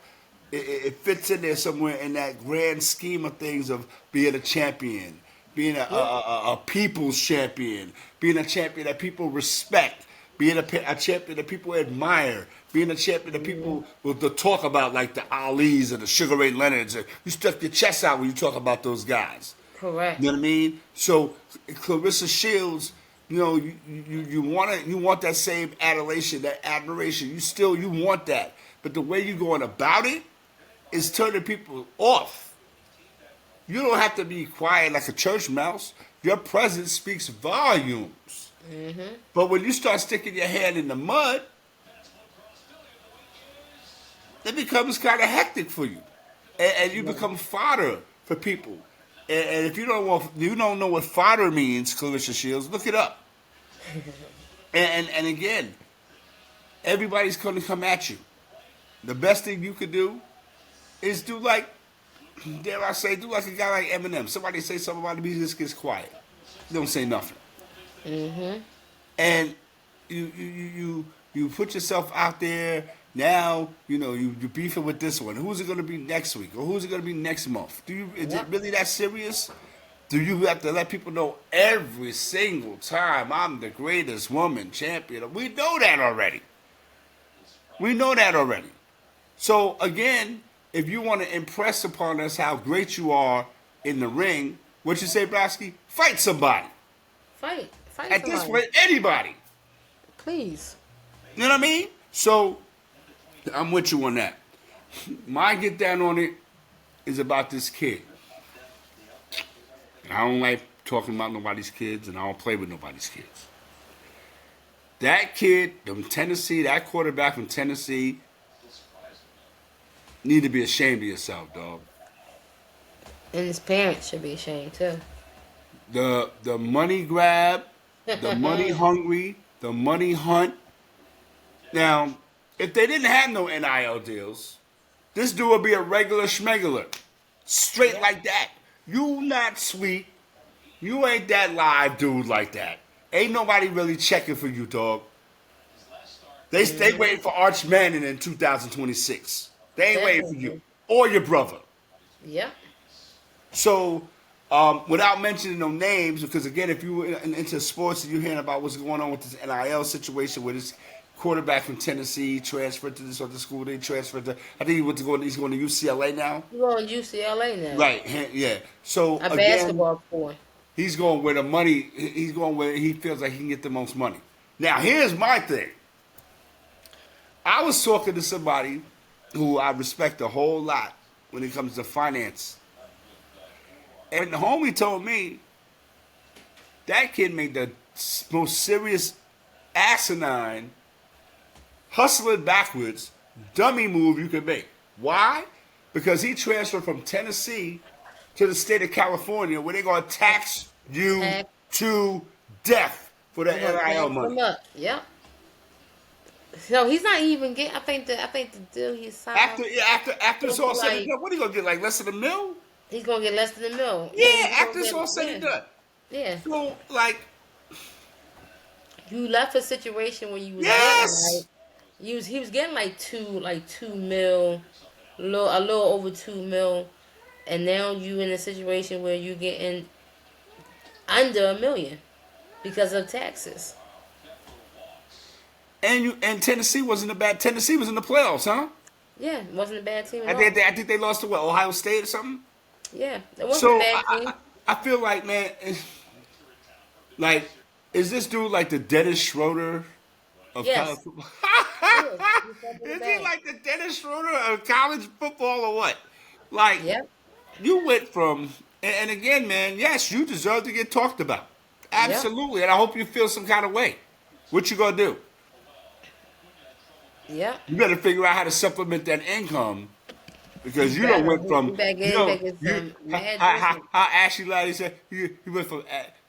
it fits in there somewhere in that grand scheme of things of being a champion, being a people's champion, being a champion that people respect, being a champion that people admire, being a champion that people will talk about, like the Alis and the Sugar Ray Leonards. And you stuck your chest out when you talk about those guys. Correct. You know what I mean? So Clarissa Shields, you want that same adulation, that admiration. You want that, but the way you're going about it is turning people off. You don't have to be quiet like a church mouse. Your presence speaks volumes. Mm-hmm. But when you start sticking your hand in the mud, it becomes kind of hectic for you, and you become fodder for people. And if you don't know what fodder means, Clarissa Shields, look it up. and again, everybody's going to come at you. The best thing you could do is do like, dare I say, do like a guy like Eminem. Somebody say something about the music, just gets quiet. You don't say nothing. Mm-hmm. And you put yourself out there. Now, you're beefing with this one. Who's it going to be next week? Or who's it going to be next month? Is it really that serious? Do you have to let people know every single time I'm the greatest woman champion? We know that already. So, again, if you want to impress upon us how great you are in the ring, what you say, Browski? Fight somebody. Fight At somebody. this point, anybody. Please. You know what I mean? So, I'm with you on that. My get down on it is about this kid. I don't like talking about nobody's kids, and I don't play with nobody's kids. That kid from Tennessee, that quarterback from Tennessee, need to be ashamed of yourself, dog. And his parents should be ashamed too. The money grab, the money hungry, the money hunt. Now, if they didn't have no NIL deals, this dude would be a regular schmegular. Straight like that. You not sweet. You ain't that live dude like that. Ain't nobody really checking for you, dog. They waiting for Arch Manning in 2026. They ain't waiting for you. Or your brother. Yeah. So, without mentioning no names, because again, if you were into sports and you're hearing about what's going on with this NIL situation with this quarterback from Tennessee transferred to this other school, they transferred to, I think he's going to UCLA now. He's going to UCLA now. Right, yeah. So, a basketball boy. He's going where the money, he's going where he feels like he can get the most money. Now, here's my thing. I was talking to somebody who I respect a whole lot when it comes to finance. And the homie told me that kid made the most serious asinine, hustling backwards, dummy move you could make. Why? Because he transferred from Tennessee to the state of California where they're going to tax you to death for that NIL money. Yep. So he's not even getting. I think the deal he signed after it's all said and done, what are you gonna get? Like less than $1 million? He's gonna get less than $1 million. Yeah, after it's all said and done. Yeah. So like, you left a situation where you was getting he was getting like $2 million, a little over $2 million, and now you in a situation where you getting under $1 million because of taxes. And Tennessee wasn't a bad. Tennessee was in the playoffs, huh? Yeah, it wasn't a bad team at all. I think they lost to what, Ohio State or something. Yeah, it wasn't a bad team. I feel like, man, is this dude like the Dennis Schroeder of college football? Is he like the Dennis Schroeder of college football or what? Like, you went from, and again, man, yes, you deserve to get talked about. Absolutely, and I hope you feel some kind of way. What you gonna do? Yeah. You better figure out how to supplement that income because you don't went from how Ashley Laddie said he went from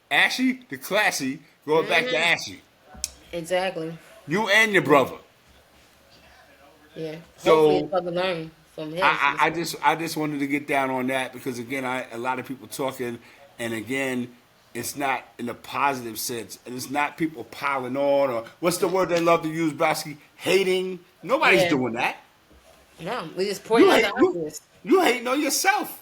ashy to classy, going back to ashy. Exactly. You and your brother. Yeah. Hopefully, his So brother learn from his mistakes. I just wanted to get down on that because again, a lot of people talking, and again, it's not in a positive sense, and it's not people piling on or what's the word they love to use, Brasky? Hating. Nobody's Yeah. doing that. No, we just You pointing out the hate obvious. you hating on yourself.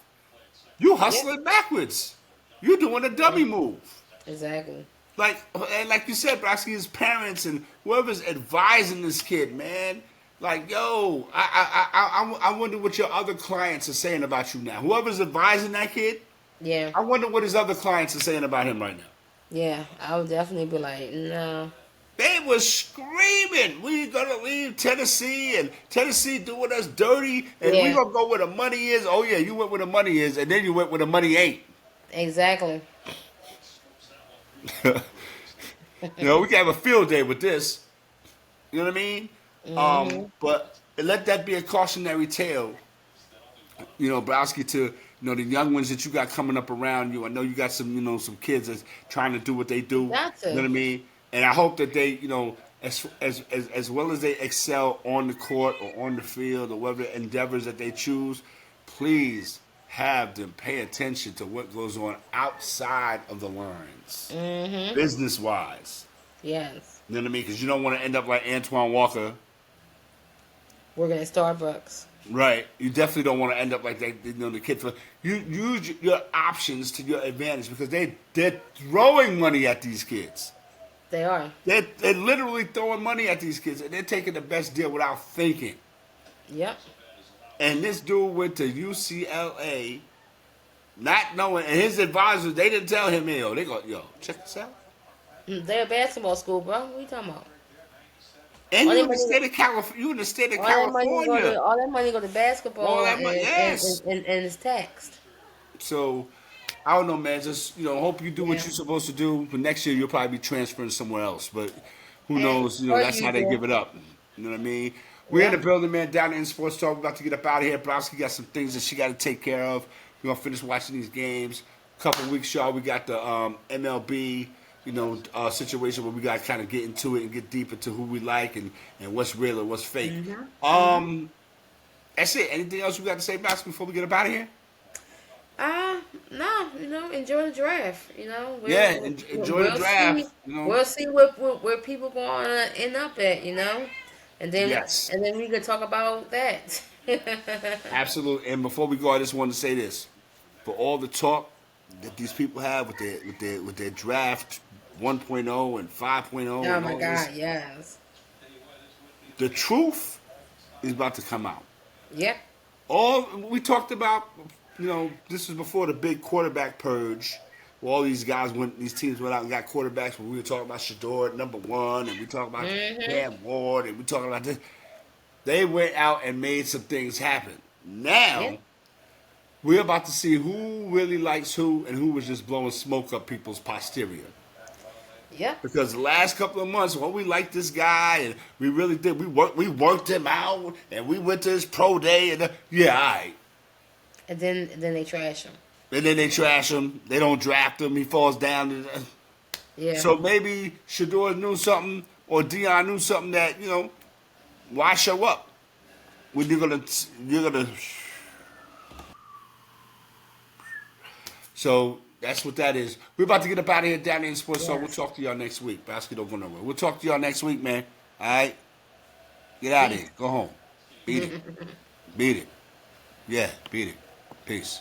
You Yep. hustling backwards. You doing a Yeah. dummy move. Exactly. Like and like you said, Brasky, his parents and whoever's advising this kid, man. Like, yo, I wonder what your other clients are saying about you now. Whoever's advising that kid, Yeah. I wonder what his other clients are saying about him right now. Yeah. I would definitely be like, no. They were screaming, "We gonna leave Tennessee, and Tennessee doing us dirty, and we Yeah. gonna go where the money is." Oh yeah, you went where the money is, and then you went where the money ain't. Exactly. We can have a field day with this. You know what I mean? Hmm. But let that be a cautionary tale. Browski, to the young ones that you got coming up around you. I know you got some kids that's trying to do what they do. You Got know to. what I mean? And I hope that they, as well as they excel on the court or on the field or whatever endeavors that they choose, please have them pay attention to what goes on outside of the lines, Hmm. business wise. Yes. You know what I mean? Because you don't want to end up like Antoine Walker. Working at Starbucks. Right. You definitely don't want to end up like that. The kids. You use your options to your advantage because they're throwing money at these kids. They are. They're literally throwing money at these kids, and they're taking the best deal without thinking. Yep. And this dude went to UCLA, not knowing, and his advisors they didn't tell him, they go, check this out. They're a basketball school, bro. What are you talking about? And All you that in the money. state of California. You in the state of All that money go California. to. All that money go to All basketball, that money. Yes. and it's taxed. So I don't know, man. Just hope you do what Yeah. you're supposed to do. But next year you'll probably be transferring somewhere else. But who knows? Or That's how they usual. give it up. You know what I mean? We're in the Yep. building, man. Down in Sports Talk. We're about to get up out of here. Browski got some things that she got to take care of. We're gonna finish watching these games. Couple weeks, y'all. We got the MLB. Situation where we got to kind of get into it and get deep into who we like and what's real and what's fake. Mhm. Mhm. Um, that's it. Anything else you got to say, Browski, before we get up out of here? Uh, no, enjoy the draft. Yeah, enjoy the We'll see. draft. We'll see where people going to end up at. And then Yes, we could talk about that. absolutely. And before we go, I just wanted to say this: for all the talk that these people have with their draft 1.0 and 5.0 Oh and my all this, God, yes. the truth is about to come out. Yep. All we talked about, this was before the big quarterback purge. Where all these teams went out and got quarterbacks. When we were talking about Shador at number one, and we talking about Mhm. Cam Ward, and we talking about this. They went out and made some things happen. Now Yep. we're about to see who really likes who and who was just blowing smoke up people's posterior. Yep. Because the last couple of months, we liked this guy and we really did. We worked him out and we went to his pro day and yeah, all right. And then they trash him. And then they trash him. They don't draft him. He falls down. Yeah. So maybe Shador knew something or Dion knew something that why show up when you're gonna. So that's what that is. We're about to get up out of here down in sports. So we'll Yes. talk to y'all next week. Basket don't go nowhere. We'll talk to y'all next week, man. All right, get out of here. Go home. Beat it. Beat it. Yeah, beat it. Peace.